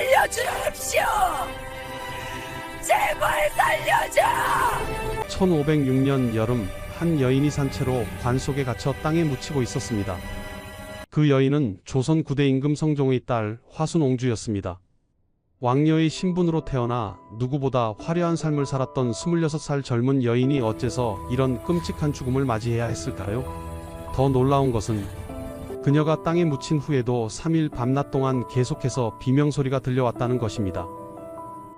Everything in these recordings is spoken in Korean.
살려주십시오! 제발 살려줘! 1506년 여름 한 여인이 산채로 관 속에 갇혀 땅에 묻히고 있었습니다. 그 여인은 조선 9대 임금 성종의 딸 화순옹주였습니다. 왕녀의 신분으로 태어나 누구보다 화려한 삶을 살았던 26살 젊은 여인이 어째서 이런 끔찍한 죽음을 맞이해야 했을까요? 더 놀라운 것은 그녀가 땅에 묻힌 후에도 3일 밤낮 동안 계속해서 비명소리가 들려왔다는 것입니다.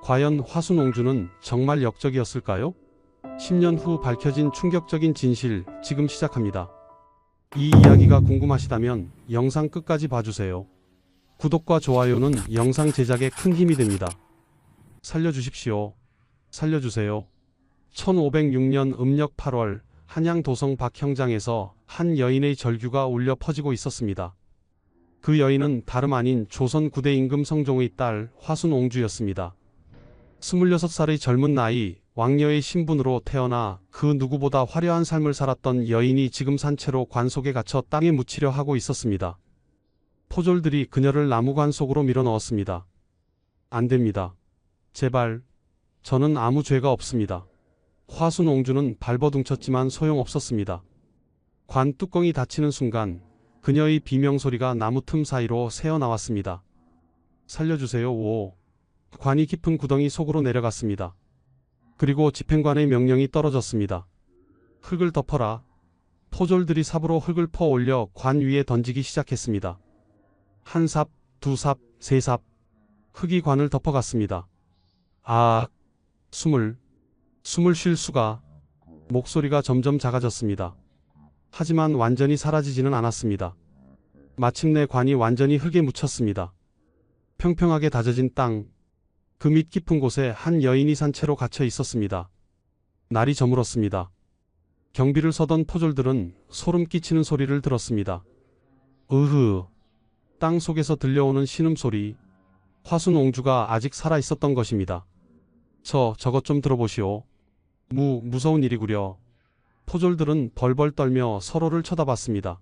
과연 화순옹주는 정말 역적이었을까요? 10년 후 밝혀진 충격적인 진실 지금 시작합니다. 이 이야기가 궁금하시다면 영상 끝까지 봐주세요. 구독과 좋아요는 영상 제작에 큰 힘이 됩니다. 살려주십시오. 살려주세요. 1506년 음력 8월 한양 도성 박형장에서 한 여인의 절규가 울려 퍼지고 있었습니다. 그 여인은 다름 아닌 조선 9대 임금 성종의 딸 화순옹주였습니다. 26살의 젊은 나이 왕녀의 신분으로 태어나 그 누구보다 화려한 삶을 살았던 여인이 지금 산채로 관 속에 갇혀 땅에 묻히려 하고 있었습니다. 포졸들이 그녀를 나무관 속으로 밀어넣었습니다. 안 됩니다. 제발. 저는 아무 죄가 없습니다. 화순옹주는 발버둥쳤지만 소용없었습니다. 관 뚜껑이 닫히는 순간 그녀의 비명소리가 나무 틈 사이로 새어나왔습니다. 살려주세요. 오. 관이 깊은 구덩이 속으로 내려갔습니다. 그리고 집행관의 명령이 떨어졌습니다. 흙을 덮어라. 포졸들이 삽으로 흙을 퍼 올려 관 위에 던지기 시작했습니다. 한 삽, 두 삽, 세 삽. 흙이 관을 덮어갔습니다. 아, 숨을 쉴 수가. 목소리가 점점 작아졌습니다. 하지만 완전히 사라지지는 않았습니다. 마침내 관이 완전히 흙에 묻혔습니다. 평평하게 다져진 땅. 그 밑 깊은 곳에 한 여인이 산채로 갇혀 있었습니다. 날이 저물었습니다. 경비를 서던 포졸들은 소름 끼치는 소리를 들었습니다. 으흐. 땅 속에서 들려오는 신음소리. 화순옹주가 아직 살아있었던 것입니다. 저것 좀 들어보시오. 무서운 일이구려. 포졸들은 벌벌 떨며 서로를 쳐다봤습니다.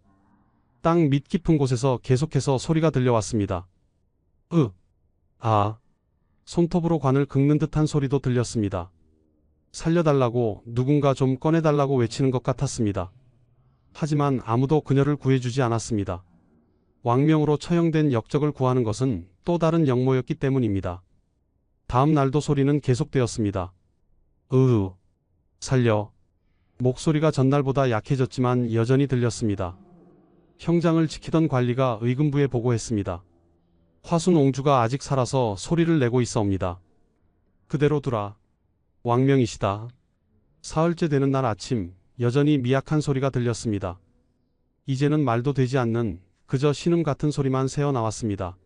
땅 밑 깊은 곳에서 계속해서 소리가 들려왔습니다. 아. 손톱으로 관을 긁는 듯한 소리도 들렸습니다. 살려달라고, 누군가 좀 꺼내달라고 외치는 것 같았습니다. 하지만 아무도 그녀를 구해주지 않았습니다. 왕명으로 처형된 역적을 구하는 것은 또 다른 역모였기 때문입니다. 다음 날도 소리는 계속되었습니다. 살려. 목소리가 전날보다 약해졌지만 여전히 들렸습니다. 형장을 지키던 관리가 의금부에 보고했습니다. 화순옹주가 아직 살아서 소리를 내고 있어옵니다. 그대로 두라. 왕명이시다. 사흘째 되는 날 아침 여전히 미약한 소리가 들렸습니다. 이제는 말도 되지 않는 그저 신음 같은 소리만 새어나왔습니다.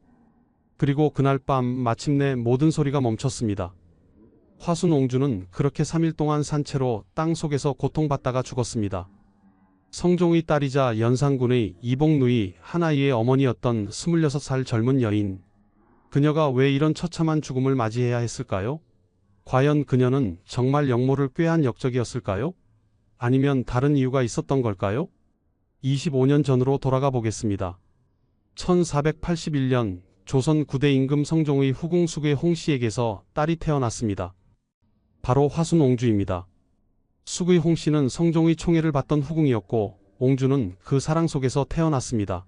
그리고 그날 밤 마침내 모든 소리가 멈췄습니다. 화순옹주는 그렇게 3일 동안 산채로 땅 속에서 고통받다가 죽었습니다. 성종의 딸이자 연산군의 이복누이 하나이의 어머니였던 26살 젊은 여인. 그녀가 왜 이런 처참한 죽음을 맞이해야 했을까요? 과연 그녀는 정말 역모를 꾀한 역적이었을까요? 아니면 다른 이유가 있었던 걸까요? 25년 전으로 돌아가 보겠습니다. 1481년 조선 9대 임금 성종의 후궁숙의 홍씨에게서 딸이 태어났습니다. 바로 화순옹주입니다. 숙의 홍씨는 성종의 총애를 받던 후궁이었고 옹주는 그 사랑 속에서 태어났습니다.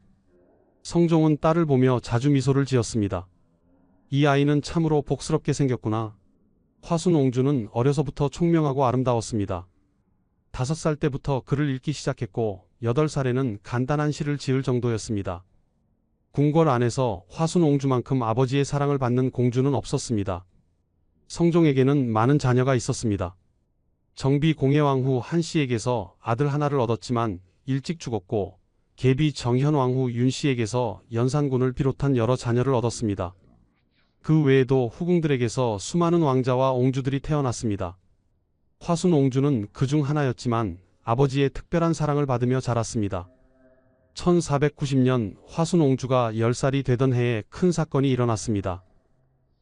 성종은 딸을 보며 자주 미소를 지었습니다. 이 아이는 참으로 복스럽게 생겼구나. 화순옹주는 어려서부터 총명하고 아름다웠습니다. 5살 때부터 글을 읽기 시작했고 8살에는 간단한 시를 지을 정도였습니다. 궁궐 안에서 화순옹주만큼 아버지의 사랑을 받는 공주는 없었습니다. 성종에게는 많은 자녀가 있었습니다. 정비 공예왕 후 한씨에게서 아들 하나를 얻었지만 일찍 죽었고 계비 정현왕 후 윤씨에게서 연산군을 비롯한 여러 자녀를 얻었습니다. 그 외에도 후궁들에게서 수많은 왕자와 옹주들이 태어났습니다. 화순옹주는 그중 하나였지만 아버지의 특별한 사랑을 받으며 자랐습니다. 1490년 화순옹주가 10살이 되던 해에 큰 사건이 일어났습니다.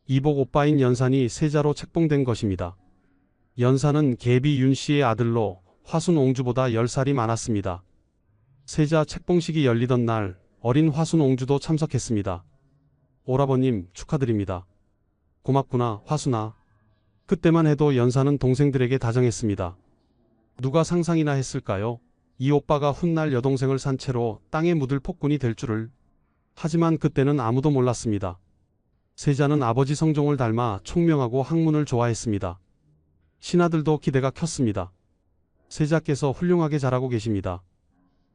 이복 오빠인 연산이 세자로 책봉된 것입니다. 연산은 계비 윤씨의 아들로 화순옹주보다 10살이 많았습니다. 세자 책봉식이 열리던 날 어린 화순옹주도 참석했습니다. 오라버님 축하드립니다. 고맙구나, 화순아. 그때만 해도 연사는 동생들에게 다정했습니다. 누가 상상이나 했을까요? 이 오빠가 훗날 여동생을 산 채로 땅에 묻을 폭군이 될 줄을. 하지만 그때는 아무도 몰랐습니다. 세자는 아버지 성종을 닮아 총명하고 학문을 좋아했습니다. 신하들도 기대가 컸습니다. 세자께서 훌륭하게 잘하고 계십니다.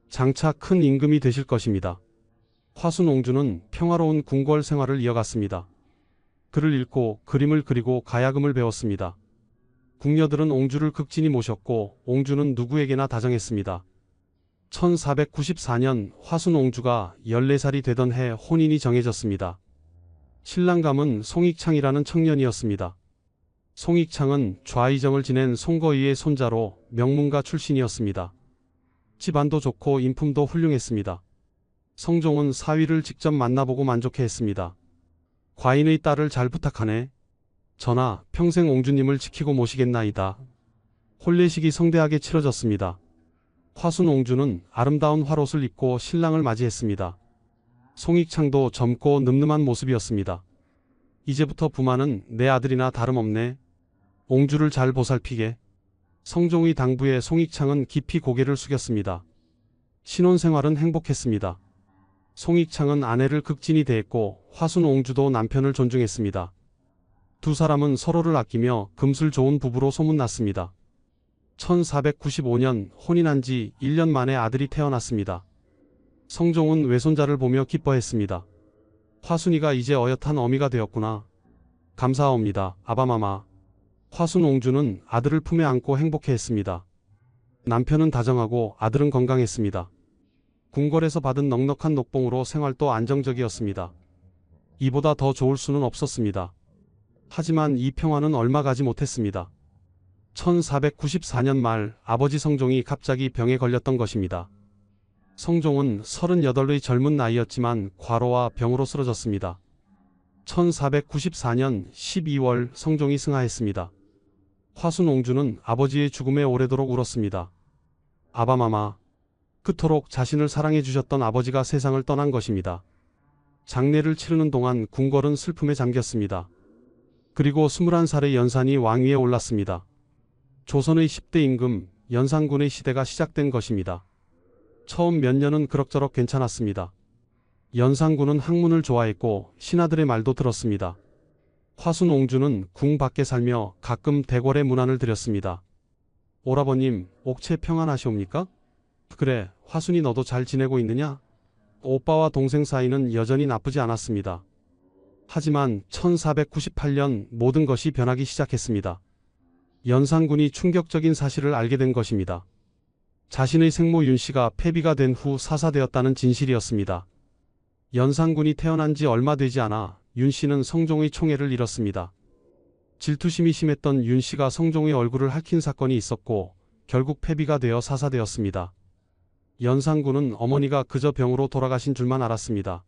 장차 큰 임금이 되실 것입니다. 화순 옹주는 평화로운 궁궐 생활을 이어갔습니다. 글을 읽고 그림을 그리고 가야금을 배웠습니다. 궁녀들은 옹주를 극진히 모셨고 옹주는 누구에게나 다정했습니다. 1494년 화순 옹주가 14살이 되던 해 혼인이 정해졌습니다. 신랑감은 송익창이라는 청년이었습니다. 송익창은 좌의정을 지낸 송거의의 손자로 명문가 출신이었습니다. 집안도 좋고 인품도 훌륭했습니다. 성종은 사위를 직접 만나보고 만족해했습니다. 과인의 딸을 잘 부탁하네. 전하, 평생 옹주님을 지키고 모시겠나이다. 혼례식이 성대하게 치러졌습니다. 화순 옹주는 아름다운 화롯을 입고 신랑을 맞이했습니다. 송익창도 젊고 늠름한 모습이었습니다. 이제부터 부마는 내 아들이나 다름없네. 옹주를 잘 보살피게. 성종의 당부에 송익창은 깊이 고개를 숙였습니다. 신혼생활은 행복했습니다. 송익창은 아내를 극진히 대했고 화순 옹주도 남편을 존중했습니다. 두 사람은 서로를 아끼며 금슬 좋은 부부로 소문났습니다. 1495년 혼인한 지 1년 만에 아들이 태어났습니다. 성종은 외손자를 보며 기뻐했습니다. 화순이가 이제 어엿한 어미가 되었구나. 감사하옵니다, 아바마마. 화순 옹주는 아들을 품에 안고 행복해했습니다. 남편은 다정하고 아들은 건강했습니다. 궁궐에서 받은 넉넉한 녹봉으로 생활도 안정적이었습니다. 이보다 더 좋을 수는 없었습니다. 하지만 이 평화는 얼마 가지 못했습니다. 1494년 말 아버지 성종이 갑자기 병에 걸렸던 것입니다. 성종은 38의 젊은 나이였지만 과로와 병으로 쓰러졌습니다. 1494년 12월 성종이 승하했습니다. 화순 옹주는 아버지의 죽음에 오래도록 울었습니다. 아바마마, 그토록 자신을 사랑해 주셨던 아버지가 세상을 떠난 것입니다. 장례를 치르는 동안 궁궐은 슬픔에 잠겼습니다. 그리고 21살의 연산이 왕위에 올랐습니다. 조선의 10대 임금 연산군의 시대가 시작된 것입니다. 처음 몇 년은 그럭저럭 괜찮았습니다. 연산군은 학문을 좋아했고 신하들의 말도 들었습니다. 화순 옹주는 궁 밖에 살며 가끔 대궐에 문안을 드렸습니다. 오라버님, 옥체 평안하시옵니까? 그래, 화순이 너도 잘 지내고 있느냐? 오빠와 동생 사이는 여전히 나쁘지 않았습니다. 하지만 1498년 모든 것이 변하기 시작했습니다. 연산군이 충격적인 사실을 알게 된 것입니다. 자신의 생모 윤씨가 폐비가 된 후 사사되었다는 진실이었습니다. 연산군이 태어난 지 얼마 되지 않아 윤씨는 성종의 총애를 잃었습니다. 질투심이 심했던 윤씨가 성종의 얼굴을 핥힌 사건이 있었고 결국 폐비가 되어 사사되었습니다. 연산군은 어머니가 그저 병으로 돌아가신 줄만 알았습니다.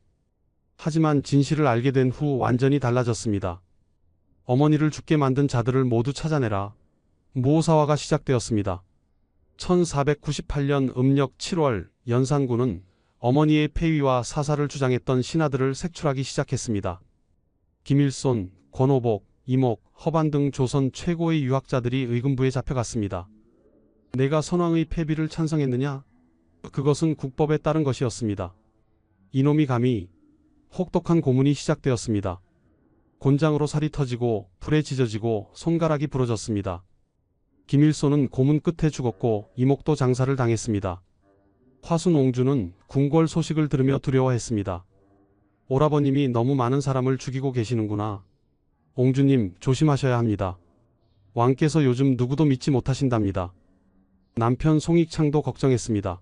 하지만 진실을 알게 된 후 완전히 달라졌습니다. 어머니를 죽게 만든 자들을 모두 찾아내라. 무오사화가 시작되었습니다. 1498년 음력 7월 연산군은 어머니의 폐위와 사사를 주장했던 신하들을 색출하기 시작했습니다. 김일손, 권오복, 이목, 허반 등 조선 최고의 유학자들이 의금부에 잡혀갔습니다. 내가 선왕의 폐비를 찬성했느냐? 그것은 국법에 따른 것이었습니다. 이놈이 감히. 혹독한 고문이 시작되었습니다. 곤장으로 살이 터지고 불에 지져지고 손가락이 부러졌습니다. 김일손은 고문 끝에 죽었고 이목도 장사를 당했습니다. 화순 옹주는 궁궐 소식을 들으며 두려워했습니다. 오라버님이 너무 많은 사람을 죽이고 계시는구나. 옹주님, 조심하셔야 합니다. 왕께서 요즘 누구도 믿지 못하신답니다. 남편 송익창도 걱정했습니다.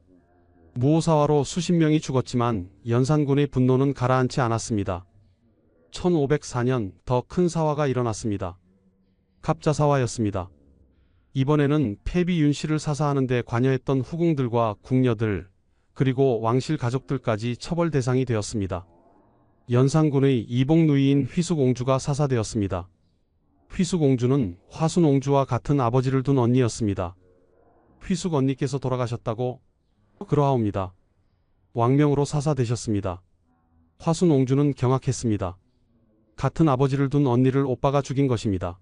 무오사화로 수십 명이 죽었지만 연산군의 분노는 가라앉지 않았습니다. 1504년 더 큰 사화가 일어났습니다. 갑자사화였습니다. 이번에는 폐비 윤씨를 사사하는 데 관여했던 후궁들과 궁녀들 그리고 왕실 가족들까지 처벌 대상이 되었습니다. 연산군의 이복누이인 휘숙옹주가 사사되었습니다. 휘숙옹주는 화순옹주와 같은 아버지를 둔 언니였습니다. 휘숙 언니께서 돌아가셨다고? 그러하옵니다. 왕명으로 사사되셨습니다. 화순 옹주는 경악했습니다. 같은 아버지를 둔 언니를 오빠가 죽인 것입니다.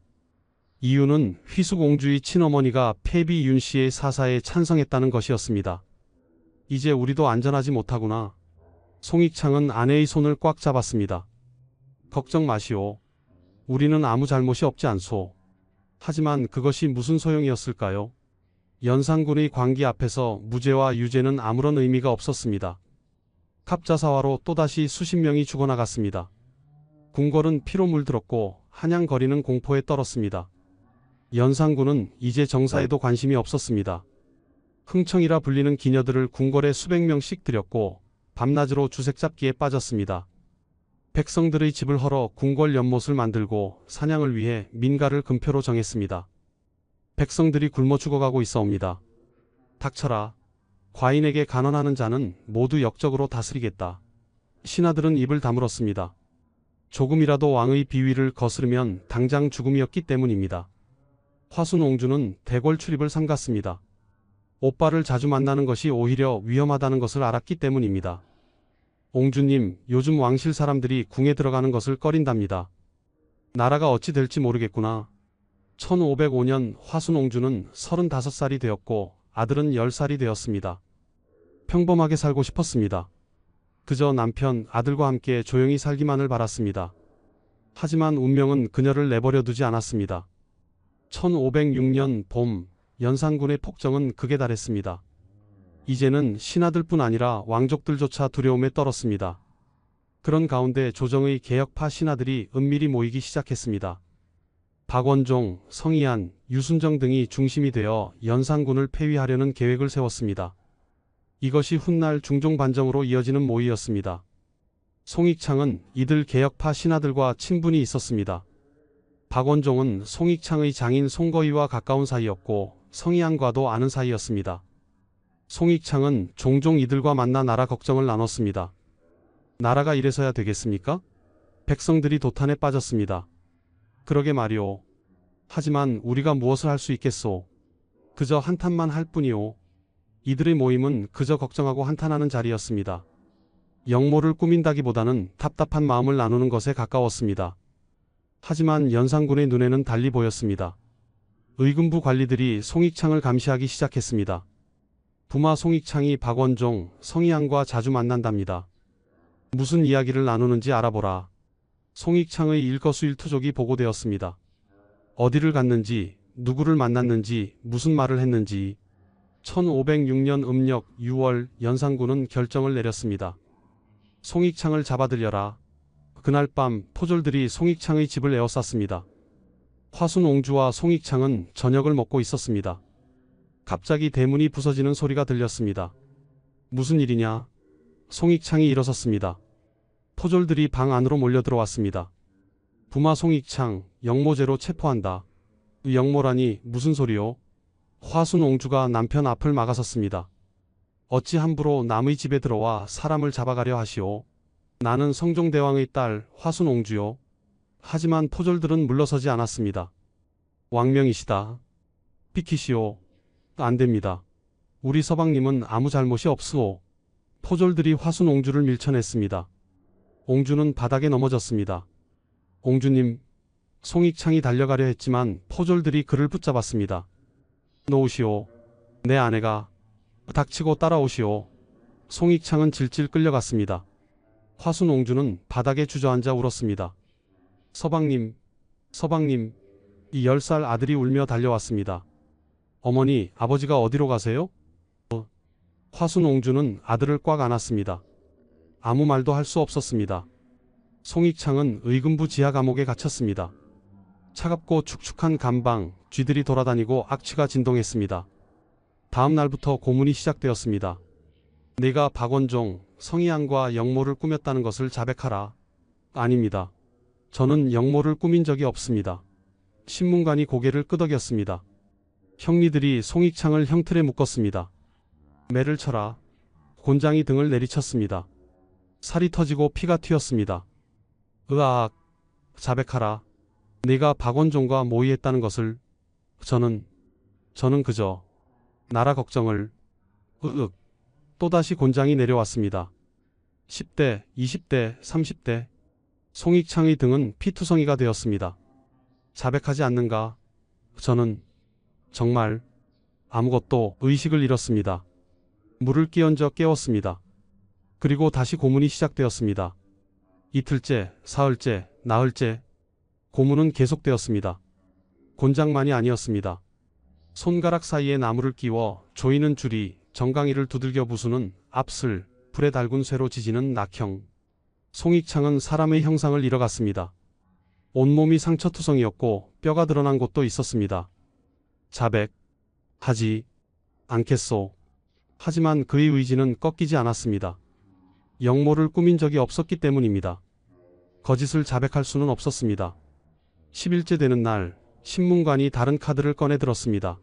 이유는 휘숙옹주의 친어머니가 패비 윤 씨의 사사에 찬성했다는 것이었습니다. 이제 우리도 안전하지 못하구나. 송익창은 아내의 손을 꽉 잡았습니다. 걱정 마시오. 우리는 아무 잘못이 없지 않소. 하지만 그것이 무슨 소용이었을까요? 연산군의 광기 앞에서 무죄와 유죄는 아무런 의미가 없었습니다. 갑자사화로 또다시 수십 명이 죽어나갔습니다. 궁궐은 피로 물들었고 한양거리는 공포에 떨었습니다. 연산군은 이제 정사에도 관심이 없었습니다. 흥청이라 불리는 기녀들을 궁궐에 수백 명씩 들였고 밤낮으로 주색잡기에 빠졌습니다. 백성들의 집을 헐어 궁궐 연못을 만들고 사냥을 위해 민가를 금표로 정했습니다. 백성들이 굶어 죽어가고 있어옵니다. 닥쳐라. 과인에게 간언하는 자는 모두 역적으로 다스리겠다. 신하들은 입을 다물었습니다. 조금이라도 왕의 비위를 거스르면 당장 죽음이었기 때문입니다. 화순옹주는 대궐 출입을 삼갔습니다. 오빠를 자주 만나는 것이 오히려 위험하다는 것을 알았기 때문입니다. 옹주님, 요즘 왕실 사람들이 궁에 들어가는 것을 꺼린답니다. 나라가 어찌 될지 모르겠구나. 1505년 화순옹주는 35살이 되었고 아들은 10살이 되었습니다. 평범하게 살고 싶었습니다. 그저 남편, 아들과 함께 조용히 살기만을 바랐습니다. 하지만 운명은 그녀를 내버려 두지 않았습니다. 1506년 봄, 연산군의 폭정은 극에 달했습니다. 이제는 신하들뿐 아니라 왕족들조차 두려움에 떨었습니다. 그런 가운데 조정의 개혁파 신하들이 은밀히 모이기 시작했습니다. 박원종, 성희안, 유순정 등이 중심이 되어 연산군을 폐위하려는 계획을 세웠습니다. 이것이 훗날 중종반정으로 이어지는 모의였습니다. 송익창은 이들 개혁파 신하들과 친분이 있었습니다. 박원종은 송익창의 장인 송거의와 가까운 사이였고 성희안과도 아는 사이였습니다. 송익창은 종종 이들과 만나 나라 걱정을 나눴습니다. 나라가 이래서야 되겠습니까? 백성들이 도탄에 빠졌습니다. 그러게 말이오. 하지만 우리가 무엇을 할 수 있겠소? 그저 한탄만 할 뿐이오. 이들의 모임은 그저 걱정하고 한탄하는 자리였습니다. 역모를 꾸민다기보다는 답답한 마음을 나누는 것에 가까웠습니다. 하지만 연산군의 눈에는 달리 보였습니다. 의금부 관리들이 송익창을 감시하기 시작했습니다. 부마 송익창이 박원종, 성희안과 자주 만난답니다. 무슨 이야기를 나누는지 알아보라. 송익창의 일거수일투족이 보고되었습니다. 어디를 갔는지, 누구를 만났는지, 무슨 말을 했는지. 1506년 음력 6월 연산군은 결정을 내렸습니다. 송익창을 잡아들여라. 그날 밤 포졸들이 송익창의 집을 에워쌌습니다. 화순옹주와 송익창은 저녁을 먹고 있었습니다. 갑자기 대문이 부서지는 소리가 들렸습니다. 무슨 일이냐? 송익창이 일어섰습니다. 포졸들이 방 안으로 몰려들어왔습니다. 부마 송익창, 역모죄로 체포한다. 역모라니 무슨 소리요? 화순옹주가 남편 앞을 막아섰습니다. 어찌 함부로 남의 집에 들어와 사람을 잡아가려 하시오. 나는 성종대왕의 딸 화순옹주요. 하지만 포졸들은 물러서지 않았습니다. 왕명이시다. 비키시오. 안됩니다. 우리 서방님은 아무 잘못이 없으오. 포졸들이 화순옹주를 밀쳐냈습니다. 옹주는 바닥에 넘어졌습니다. 옹주님, 송익창이 달려가려 했지만 포졸들이 그를 붙잡았습니다. 놓으시오. 내 아내가. 닥치고 따라오시오. 송익창은 질질 끌려갔습니다. 화순옹주는 바닥에 주저앉아 울었습니다. 서방님, 서방님. 이 10살 아들이 울며 달려왔습니다. 어머니, 아버지가 어디로 가세요? 화순옹주는 아들을 꽉 안았습니다. 아무 말도 할 수 없었습니다. 송익창은 의금부 지하 감옥에 갇혔습니다. 차갑고 축축한 감방, 쥐들이 돌아다니고 악취가 진동했습니다. 다음 날부터 고문이 시작되었습니다. 내가 박원종, 성희안과 역모를 꾸몄다는 것을 자백하라. 아닙니다. 저는 역모를 꾸민 적이 없습니다. 신문관이 고개를 끄덕였습니다. 형리들이 송익창을 형틀에 묶었습니다. 매를 쳐라. 곤장이 등을 내리쳤습니다. 살이 터지고 피가 튀었습니다. 으악. 자백하라. 네가 박원종과 모의했다는 것을. 저는 그저 나라 걱정을. 으윽. 또다시 곤장이 내려왔습니다. 10대, 20대, 30대. 송익창의 등은 피투성이가 되었습니다. 자백하지 않는가? 저는 정말 아무것도 의식을 잃었습니다. 물을 끼얹어 깨웠습니다. 그리고 다시 고문이 시작되었습니다. 이틀째, 사흘째, 나흘째 고문은 계속되었습니다. 곤장만이 아니었습니다. 손가락 사이에 나무를 끼워 조이는 줄이, 정강이를 두들겨 부수는 압슬, 불에 달군 쇠로 지지는 낙형. 송익창은 사람의 형상을 잃어갔습니다. 온몸이 상처투성이었고 뼈가 드러난 곳도 있었습니다. 자백하지 않겠소. 하지만 그의 의지는 꺾이지 않았습니다. 영모를 꾸민 적이 없었기 때문입니다. 거짓을 자백할 수는 없었습니다. 10일째 되는 날, 신문관이 다른 카드를 꺼내 들었습니다.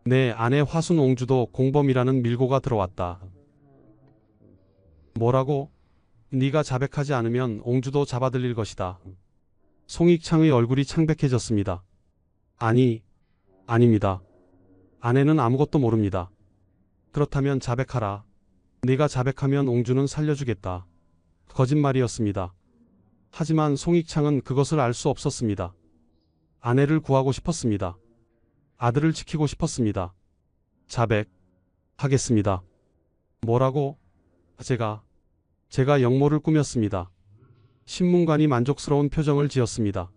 내 아내 화순옹주도 공범이라는 밀고가 들어왔다. 뭐라고? 네가 자백하지 않으면 옹주도 잡아들일 것이다. 송익창의 얼굴이 창백해졌습니다. 아닙니다. 아내는 아무것도 모릅니다. 그렇다면 자백하라. 네가 자백하면 옹주는 살려주겠다. 거짓말이었습니다. 하지만 송익창은 그것을 알 수 없었습니다. 아내를 구하고 싶었습니다. 아들을 지키고 싶었습니다. 자백하겠습니다. 뭐라고? 제가 영모를 꾸몄습니다. 신문관이 만족스러운 표정을 지었습니다.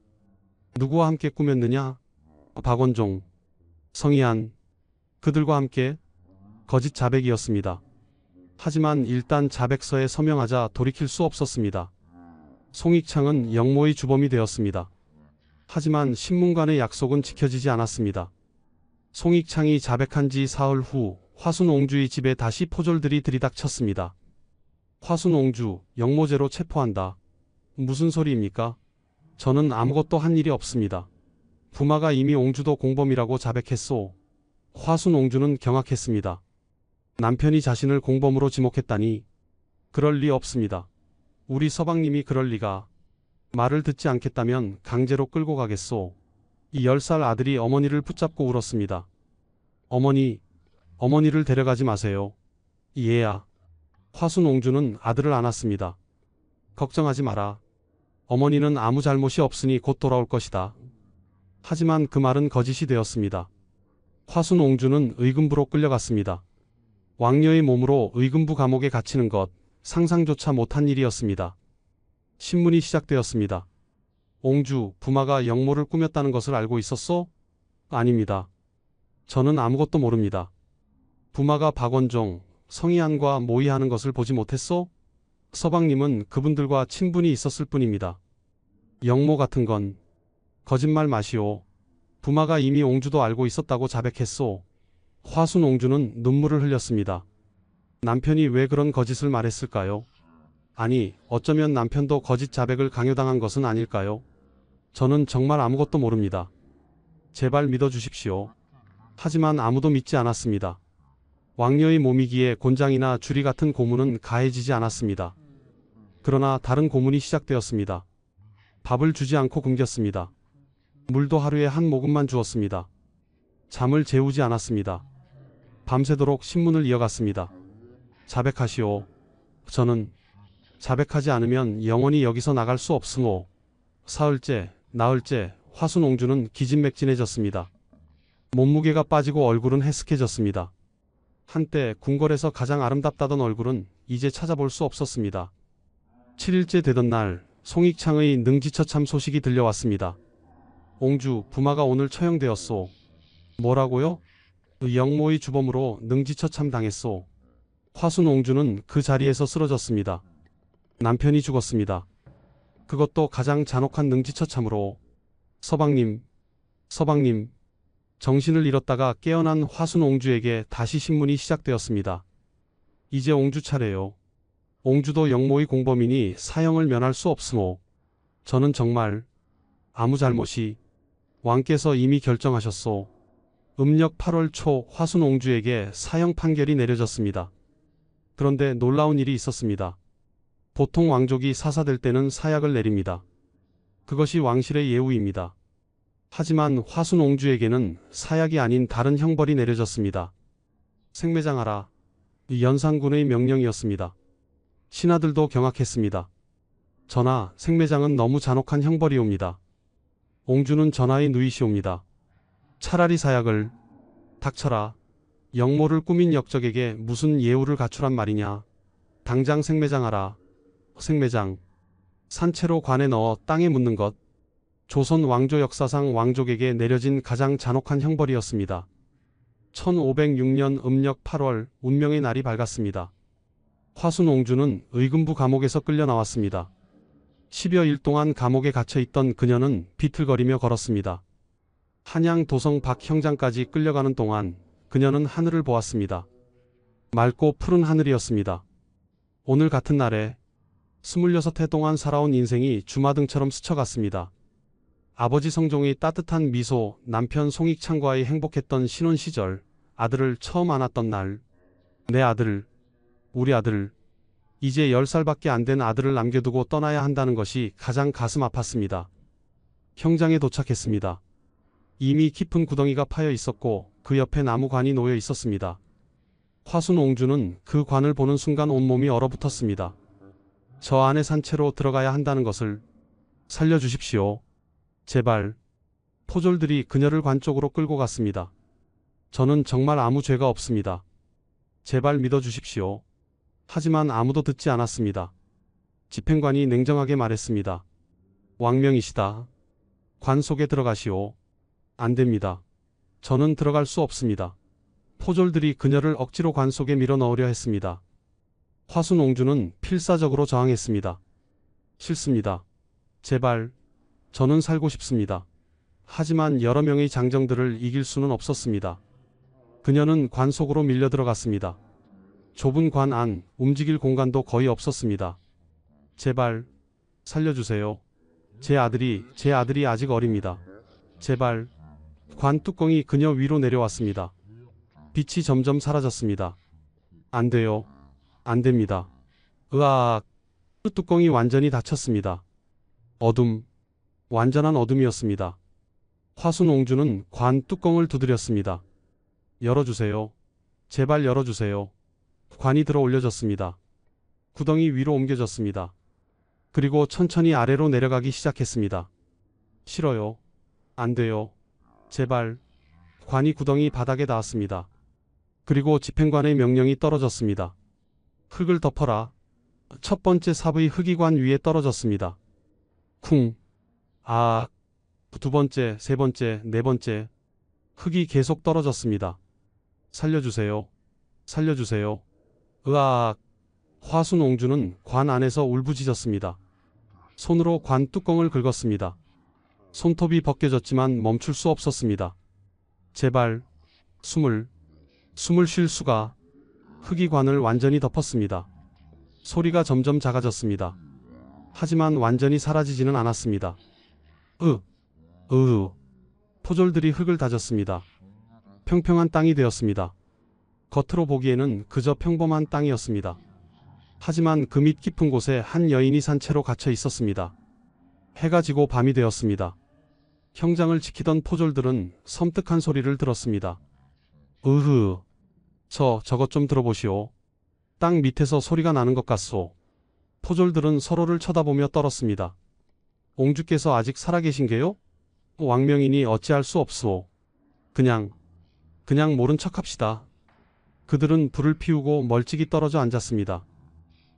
누구와 함께 꾸몄느냐? 박원종, 성희안, 그들과 함께 거짓 자백이었습니다. 하지만 일단 자백서에 서명하자 돌이킬 수 없었습니다. 송익창은 영모의 주범이 되었습니다. 하지만 신문관의 약속은 지켜지지 않았습니다. 송익창이 자백한 지 사흘 후 화순옹주의 집에 다시 포졸들이 들이닥쳤습니다. 화순옹주, 영모죄로 체포한다. 무슨 소리입니까? 저는 아무것도 한 일이 없습니다. 부마가 이미 옹주도 공범이라고 자백했소. 화순옹주는 경악했습니다. 남편이 자신을 공범으로 지목했다니. 그럴 리 없습니다. 우리 서방님이 그럴 리가. 말을 듣지 않겠다면 강제로 끌고 가겠소. 이 10살 아들이 어머니를 붙잡고 울었습니다. 어머니를 데려가지 마세요. 얘야. 화순옹주는 아들을 안았습니다. 걱정하지 마라. 어머니는 아무 잘못이 없으니 곧 돌아올 것이다. 하지만 그 말은 거짓이 되었습니다. 화순옹주는 의금부로 끌려갔습니다. 왕녀의 몸으로 의금부 감옥에 갇히는 것, 상상조차 못한 일이었습니다. 신문이 시작되었습니다. 옹주, 부마가 영모를 꾸몄다는 것을 알고 있었소? 아닙니다. 저는 아무것도 모릅니다. 부마가 박원종, 성희안과 모의하는 것을 보지 못했소? 서방님은 그분들과 친분이 있었을 뿐입니다. 영모 같은 건 거짓말 마시오. 부마가 이미 옹주도 알고 있었다고 자백했소. 화순옹주는 눈물을 흘렸습니다. 남편이 왜 그런 거짓을 말했을까요? 아니, 어쩌면 남편도 거짓 자백을 강요당한 것은 아닐까요? 저는 정말 아무것도 모릅니다. 제발 믿어주십시오. 하지만 아무도 믿지 않았습니다. 왕녀의 몸이기에 곤장이나 주리 같은 고문은 가해지지 않았습니다. 그러나 다른 고문이 시작되었습니다. 밥을 주지 않고 굶겼습니다. 물도 하루에 한 모금만 주었습니다. 잠을 재우지 않았습니다. 밤새도록 신문을 이어갔습니다. 자백하시오. 저는 자백하지 않으면 영원히 여기서 나갈 수 없으모. 사흘째, 나흘째 화순옹주는 기진맥진해졌습니다. 몸무게가 빠지고 얼굴은 해쓱해졌습니다. 한때 궁궐에서 가장 아름답다던 얼굴은 이제 찾아볼 수 없었습니다. 7일째 되던 날 송익창의 능지처참 소식이 들려왔습니다. 옹주, 부마가 오늘 처형되었소. 뭐라고요? 영모의 주범으로 능지처참 당했소. 화순옹주는 그 자리에서 쓰러졌습니다. 남편이 죽었습니다. 그것도 가장 잔혹한 능지처참으로. 서방님. 정신을 잃었다가 깨어난 화순옹주에게 다시 신문이 시작되었습니다. 이제 옹주 차례요. 옹주도 영모의 공범이니 사형을 면할 수 없으모. 저는 정말 아무 잘못이. 왕께서 이미 결정하셨소. 음력 8월 초 화순옹주에게 사형 판결이 내려졌습니다. 그런데 놀라운 일이 있었습니다. 보통 왕족이 사사될 때는 사약을 내립니다. 그것이 왕실의 예우입니다. 하지만 화순옹주에게는 사약이 아닌 다른 형벌이 내려졌습니다. 생매장하라. 연산군의 명령이었습니다. 신하들도 경악했습니다. 전하, 생매장은 너무 잔혹한 형벌이옵니다. 옹주는 전하의 누이시옵니다. 차라리 사약을. 닥쳐라. 영모를 꾸민 역적에게 무슨 예우를 갖추란 말이냐. 당장 생매장하라. 생매장. 산채로 관에 넣어 땅에 묻는 것. 조선 왕조 역사상 왕족에게 내려진 가장 잔혹한 형벌이었습니다. 1506년 음력 8월 운명의 날이 밝았습니다. 화순 옹주는 의금부 감옥에서 끌려 나왔습니다. 10여일 동안 감옥에 갇혀 있던 그녀는 비틀거리며 걸었습니다. 한양 도성 박 형장까지 끌려가는 동안 그녀는 하늘을 보았습니다. 맑고 푸른 하늘이었습니다. 오늘 같은 날에 26해 동안 살아온 인생이 주마등처럼 스쳐갔습니다. 아버지 성종의 따뜻한 미소, 남편 송익창과의 행복했던 신혼 시절, 아들을 처음 안았던 날. 내 아들, 우리 아들, 이제 10살밖에 안 된 아들을 남겨두고 떠나야 한다는 것이 가장 가슴 아팠습니다. 형장에 도착했습니다. 이미 깊은 구덩이가 파여 있었고 그 옆에 나무관이 놓여 있었습니다. 화순 옹주는 그 관을 보는 순간 온몸이 얼어붙었습니다. 저 안에 산채로 들어가야 한다는 것을 살려주십시오. 제발. 포졸들이 그녀를 관 쪽으로 끌고 갔습니다. 저는 정말 아무 죄가 없습니다. 제발 믿어주십시오. 하지만 아무도 듣지 않았습니다. 집행관이 냉정하게 말했습니다. 왕명이시다. 관 속에 들어가시오. 안 됩니다. 저는 들어갈 수 없습니다. 포졸들이 그녀를 억지로 관 속에 밀어 넣으려 했습니다. 화순 옹주는 필사적으로 저항했습니다. 싫습니다. 제발. 저는 살고 싶습니다. 하지만 여러 명의 장정들을 이길 수는 없었습니다. 그녀는 관 속으로 밀려 들어갔습니다. 좁은 관 안, 움직일 공간도 거의 없었습니다. 제발. 살려주세요. 제 아들이 아직 어립니다. 제발. 관 뚜껑이 그녀 위로 내려왔습니다. 빛이 점점 사라졌습니다. 안 돼요. 안 됩니다. 으악. 뚜껑이 완전히 닫혔습니다. 어둠. 완전한 어둠이었습니다. 화순 옹주는 관 뚜껑을 두드렸습니다. 열어주세요. 제발 열어주세요. 관이 들어 올려졌습니다. 구덩이 위로 옮겨졌습니다. 그리고 천천히 아래로 내려가기 시작했습니다. 싫어요. 안 돼요. 제발. 관이 구덩이 바닥에 닿았습니다. 그리고 집행관의 명령이 떨어졌습니다. 흙을 덮어라. 첫 번째 삽의 흙이 관 위에 떨어졌습니다. 쿵. 아. 두 번째, 세 번째, 네 번째. 흙이 계속 떨어졌습니다. 살려주세요. 살려주세요. 으악. 화순 옹주는 관 안에서 울부짖었습니다. 손으로 관 뚜껑을 긁었습니다. 손톱이 벗겨졌지만 멈출 수 없었습니다. 제발. 숨을 쉴 수가. 흙이 관을 완전히 덮었습니다. 소리가 점점 작아졌습니다. 하지만 완전히 사라지지는 않았습니다. 포졸들이 흙을 다졌습니다. 평평한 땅이 되었습니다. 겉으로 보기에는 그저 평범한 땅이었습니다. 하지만 그 밑 깊은 곳에 한 여인이 산채로 갇혀 있었습니다. 해가 지고 밤이 되었습니다. 형장을 지키던 포졸들은 섬뜩한 소리를 들었습니다. 저것 좀 들어보시오. 땅 밑에서 소리가 나는 것 같소. 포졸들은 서로를 쳐다보며 떨었습니다. 옹주께서 아직 살아계신게요? 왕명이니 어찌할 수 없소. 그냥 모른 척합시다. 그들은 불을 피우고 멀찍이 떨어져 앉았습니다.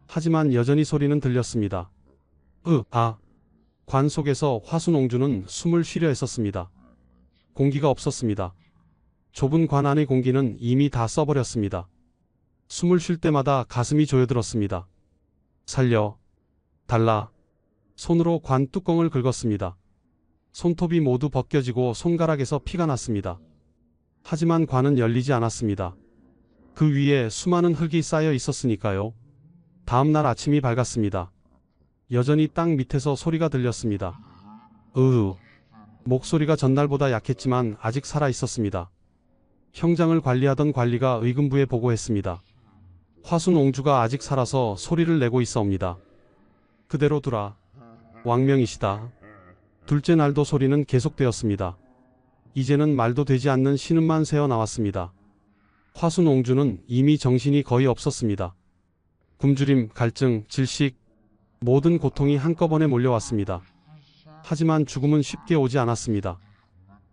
하지만 여전히 소리는 들렸습니다. 관 속에서 화순 옹주는 숨을 쉬려 했었습니다. 공기가 없었습니다. 좁은 관 안의 공기는 이미 다 써버렸습니다. 숨을 쉴 때마다 가슴이 조여들었습니다. 살려. 달라. 손으로 관 뚜껑을 긁었습니다. 손톱이 모두 벗겨지고 손가락에서 피가 났습니다. 하지만 관은 열리지 않았습니다. 그 위에 수많은 흙이 쌓여 있었으니까요. 다음 날 아침이 밝았습니다. 여전히 땅 밑에서 소리가 들렸습니다. 목소리가 전날보다 약했지만 아직 살아 있었습니다. 형장을 관리하던 관리가 의금부에 보고했습니다. 화순 옹주가 아직 살아서 소리를 내고 있어옵니다. 그대로 두라. 왕명이시다. 둘째 날도 소리는 계속되었습니다. 이제는 말도 되지 않는 신음만 새어 나왔습니다. 화순 옹주는 이미 정신이 거의 없었습니다. 굶주림, 갈증, 질식. 모든 고통이 한꺼번에 몰려왔습니다. 하지만 죽음은 쉽게 오지 않았습니다.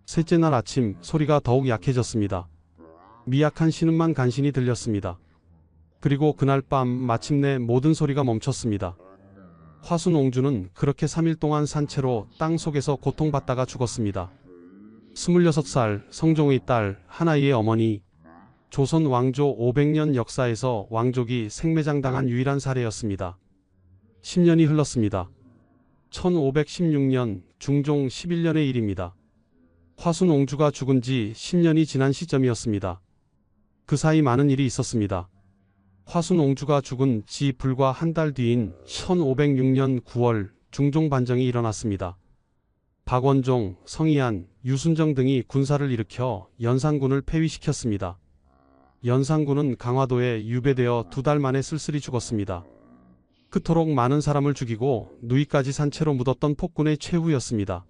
셋째 날 아침 소리가 더욱 약해졌습니다. 미약한 신음만 간신히 들렸습니다. 그리고 그날 밤 마침내 모든 소리가 멈췄습니다. 화순옹주는 그렇게 3일 동안 산채로 땅 속에서 고통받다가 죽었습니다. 26살 성종의 딸 하나이의 어머니, 조선 왕조 500년 역사에서 왕족이 생매장당한 유일한 사례였습니다. 10년이 흘렀습니다. 1516년 중종 11년의 일입니다. 화순옹주가 죽은 지 10년이 지난 시점이었습니다. 그 사이 많은 일이 있었습니다. 화순옹주가 죽은 지 불과 한 달 뒤인 1506년 9월 중종 반정이 일어났습니다. 박원종, 성희안, 유순정 등이 군사를 일으켜 연산군을 폐위시켰습니다. 연산군은 강화도에 유배되어 2달 만에 쓸쓸히 죽었습니다. 그토록 많은 사람을 죽이고 누이까지 산채로 묻었던 폭군의 최후였습니다.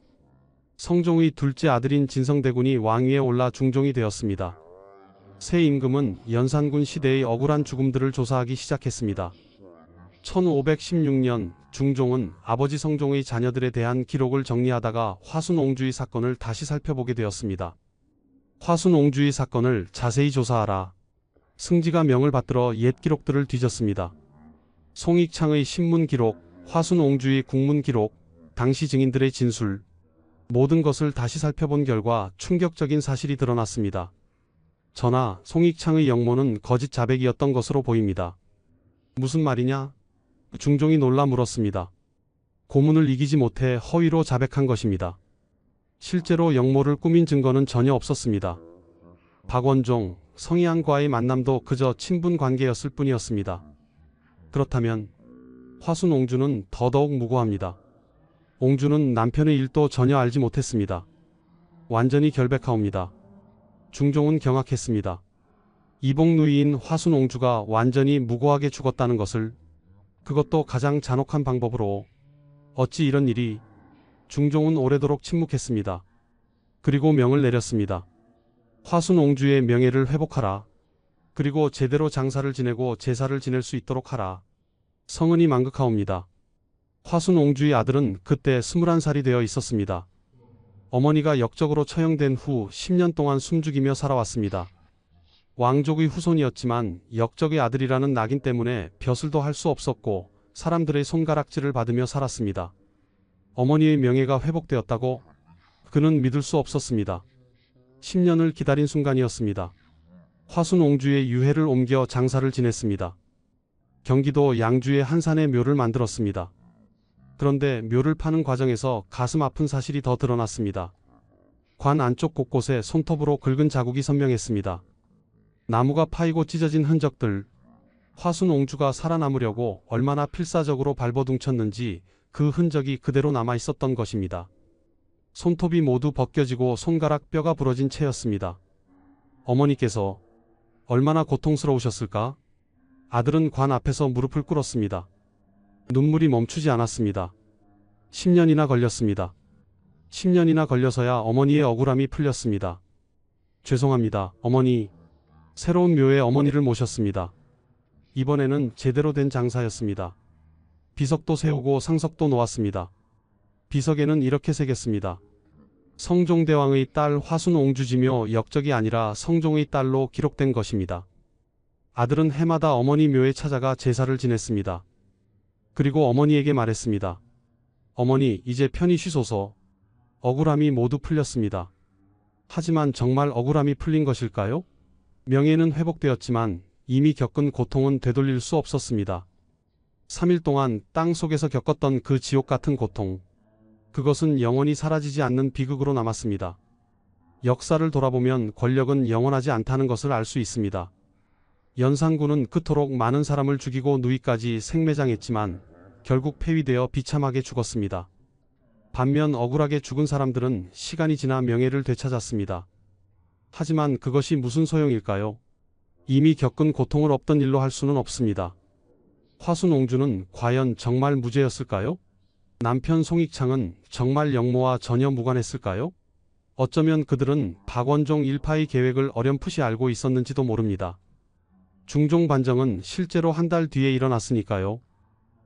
성종의 둘째 아들인 진성대군이 왕위에 올라 중종이 되었습니다. 새 임금은 연산군 시대의 억울한 죽음들을 조사하기 시작했습니다. 1516년 중종은 아버지 성종의 자녀들에 대한 기록을 정리하다가 화순옹주의 사건을 다시 살펴보게 되었습니다. 화순옹주의 사건을 자세히 조사하라. 승지가 명을 받들어 옛 기록들을 뒤졌습니다. 송익창의 신문 기록, 화순옹주의 국문 기록, 당시 증인들의 진술, 모든 것을 다시 살펴본 결과 충격적인 사실이 드러났습니다. 전하, 송익창의 영모는 거짓 자백이었던 것으로 보입니다. 무슨 말이냐? 중종이 놀라 물었습니다. 고문을 이기지 못해 허위로 자백한 것입니다. 실제로 영모를 꾸민 증거는 전혀 없었습니다. 박원종, 성희안과의 만남도 그저 친분 관계였을 뿐이었습니다. 그렇다면 화순옹주는 더더욱 무고합니다. 옹주는 남편의 일도 전혀 알지 못했습니다. 완전히 결백하옵니다. 중종은 경악했습니다. 이복누이인 화순옹주가 완전히 무고하게 죽었다는 것을, 그것도 가장 잔혹한 방법으로, 어찌 이런 일이. 중종은 오래도록 침묵했습니다. 그리고 명을 내렸습니다. 화순옹주의 명예를 회복하라. 그리고 제대로 장사를 지내고 제사를 지낼 수 있도록 하라. 성은이 망극하옵니다. 화순옹주의 아들은 그때 21살이 되어 있었습니다. 어머니가 역적으로 처형된 후 10년 동안 숨죽이며 살아왔습니다. 왕족의 후손이었지만 역적의 아들이라는 낙인 때문에 벼슬도 할 수 없었고 사람들의 손가락질을 받으며 살았습니다. 어머니의 명예가 회복되었다고? 그는 믿을 수 없었습니다. 10년을 기다린 순간이었습니다. 화순옹주의 유해를 옮겨 장사를 지냈습니다. 경기도 양주의 한산에 묘를 만들었습니다. 그런데 묘를 파는 과정에서 가슴 아픈 사실이 더 드러났습니다. 관 안쪽 곳곳에 손톱으로 긁은 자국이 선명했습니다. 나무가 파이고 찢어진 흔적들, 화순옹주가 살아남으려고 얼마나 필사적으로 발버둥쳤는지 그 흔적이 그대로 남아 있었던 것입니다. 손톱이 모두 벗겨지고 손가락 뼈가 부러진 채였습니다. 어머니께서 얼마나 고통스러우셨을까? 아들은 관 앞에서 무릎을 꿇었습니다. 눈물이 멈추지 않았습니다. 10년이나 걸렸습니다. 10년이나 걸려서야 어머니의 억울함이 풀렸습니다. 죄송합니다, 어머니. 새로운 묘에 어머니를 모셨습니다. 이번에는 제대로 된 장사였습니다. 비석도 세우고 상석도 놓았습니다. 비석에는 이렇게 새겼습니다. 성종대왕의 딸 화순옹주지묘, 역적이 아니라 성종의 딸로 기록된 것입니다. 아들은 해마다 어머니 묘에 찾아가 제사를 지냈습니다. 그리고 어머니에게 말했습니다. 어머니, 이제 편히 쉬소서. 억울함이 모두 풀렸습니다. 하지만 정말 억울함이 풀린 것일까요? 명예는 회복되었지만 이미 겪은 고통은 되돌릴 수 없었습니다. 3일 동안 땅 속에서 겪었던 그 지옥 같은 고통, 그것은 영원히 사라지지 않는 비극으로 남았습니다. 역사를 돌아보면 권력은 영원하지 않다는 것을 알 수 있습니다. 연산군은 그토록 많은 사람을 죽이고 누이까지 생매장했지만 결국 폐위되어 비참하게 죽었습니다. 반면 억울하게 죽은 사람들은 시간이 지나 명예를 되찾았습니다. 하지만 그것이 무슨 소용일까요? 이미 겪은 고통을 없던 일로 할 수는 없습니다. 화순옹주는 과연 정말 무죄였을까요? 남편 송익창은 정말 영모와 전혀 무관했을까요? 어쩌면 그들은 박원종 일파의 계획을 어렴풋이 알고 있었는지도 모릅니다. 중종 반정은 실제로 한 달 뒤에 일어났으니까요.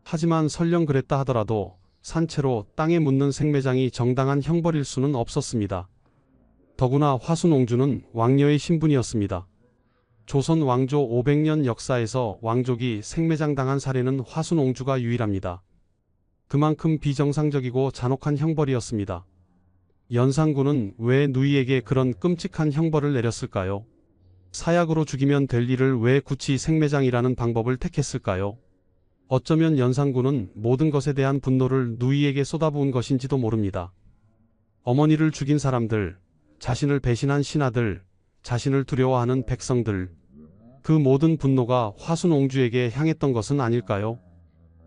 하지만 설령 그랬다 하더라도 산채로 땅에 묻는 생매장이 정당한 형벌일 수는 없었습니다. 더구나 화순옹주는 왕녀의 신분이었습니다. 조선 왕조 500년 역사에서 왕족이 생매장당한 사례는 화순옹주가 유일합니다. 그만큼 비정상적이고 잔혹한 형벌이었습니다. 연산군은 왜 누이에게 그런 끔찍한 형벌을 내렸을까요? 사약으로 죽이면 될 일을 왜 굳이 생매장이라는 방법을 택했을까요? 어쩌면 연산군은 모든 것에 대한 분노를 누이에게 쏟아부은 것인지도 모릅니다. 어머니를 죽인 사람들, 자신을 배신한 신하들, 자신을 두려워하는 백성들, 그 모든 분노가 화순옹주에게 향했던 것은 아닐까요?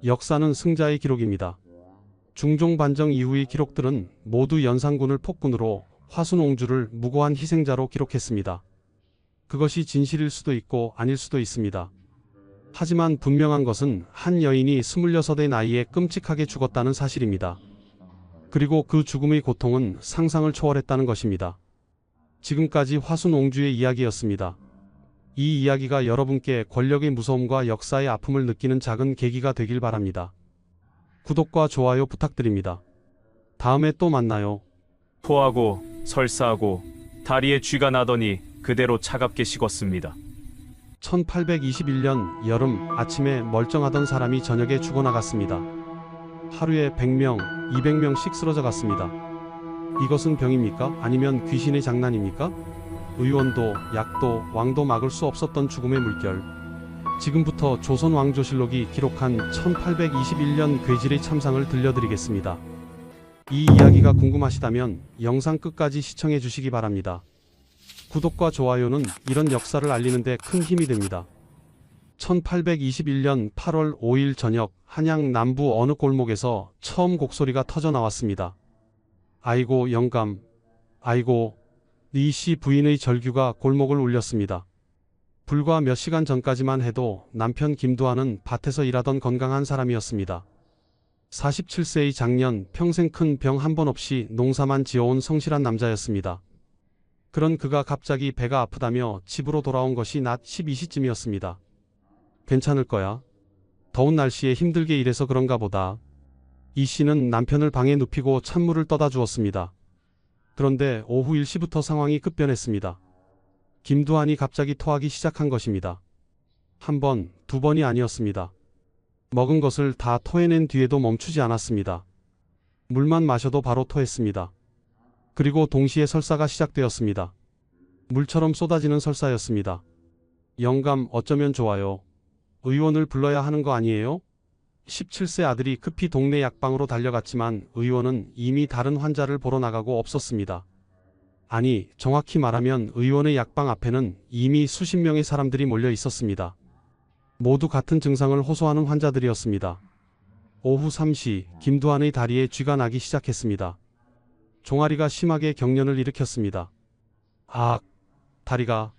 역사는 승자의 기록입니다. 중종반정 이후의 기록들은 모두 연산군을 폭군으로 화순옹주를 무고한 희생자로 기록했습니다. 그것이 진실일 수도 있고 아닐 수도 있습니다. 하지만 분명한 것은 한 여인이 26의 나이에 끔찍하게 죽었다는 사실입니다. 그리고 그 죽음의 고통은 상상을 초월했다는 것입니다. 지금까지 화순옹주의 이야기였습니다. 이 이야기가 여러분께 권력의 무서움과 역사의 아픔을 느끼는 작은 계기가 되길 바랍니다. 구독과 좋아요 부탁드립니다. 다음에 또 만나요. 토하고 설사하고 다리에 쥐가 나더니 그대로 차갑게 식었습니다. 1821년 여름 아침에 멀쩡하던 사람이 저녁에 죽어나갔습니다. 하루에 100명, 200명씩 쓰러져 갔습니다. 이것은 병입니까? 아니면 귀신의 장난입니까? 의원도, 약도, 왕도 막을 수 없었던 죽음의 물결. 지금부터 조선 왕조실록이 기록한 1821년 괴질의 참상을 들려드리겠습니다. 이 이야기가 궁금하시다면 영상 끝까지 시청해 주시기 바랍니다. 구독과 좋아요는 이런 역사를 알리는 데 큰 힘이 됩니다. 1821년 8월 5일 저녁 한양 남부 어느 골목에서 처음 곡소리가 터져 나왔습니다. 아이고 영감, 아이고. 이씨 부인의 절규가 골목을 울렸습니다. 불과 몇 시간 전까지만 해도 남편 김두한은 밭에서 일하던 건강한 사람이었습니다. 47세의 장년, 평생 큰 병 한 번 없이 농사만 지어온 성실한 남자였습니다. 그런 그가 갑자기 배가 아프다며 집으로 돌아온 것이 낮 12시쯤이었습니다. 괜찮을 거야. 더운 날씨에 힘들게 일해서 그런가 보다. 이 씨는 남편을 방에 눕히고 찬물을 떠다 주었습니다. 그런데 오후 1시부터 상황이 급변했습니다. 김두한이 갑자기 토하기 시작한 것입니다. 한 번, 두 번이 아니었습니다. 먹은 것을 다 토해낸 뒤에도 멈추지 않았습니다. 물만 마셔도 바로 토했습니다. 그리고 동시에 설사가 시작되었습니다. 물처럼 쏟아지는 설사였습니다. 영감 어쩌면 좋아요. 의원을 불러야 하는 거 아니에요? 17세 아들이 급히 동네 약방으로 달려갔지만 의원은 이미 다른 환자를 보러 나가고 없었습니다. 아니, 정확히 말하면 의원의 약방 앞에는 이미 수십 명의 사람들이 몰려 있었습니다. 모두 같은 증상을 호소하는 환자들이었습니다. 오후 3시 김두한의 다리에 쥐가 나기 시작했습니다. 종아리가 심하게 경련을 일으켰습니다. 아, 다리가.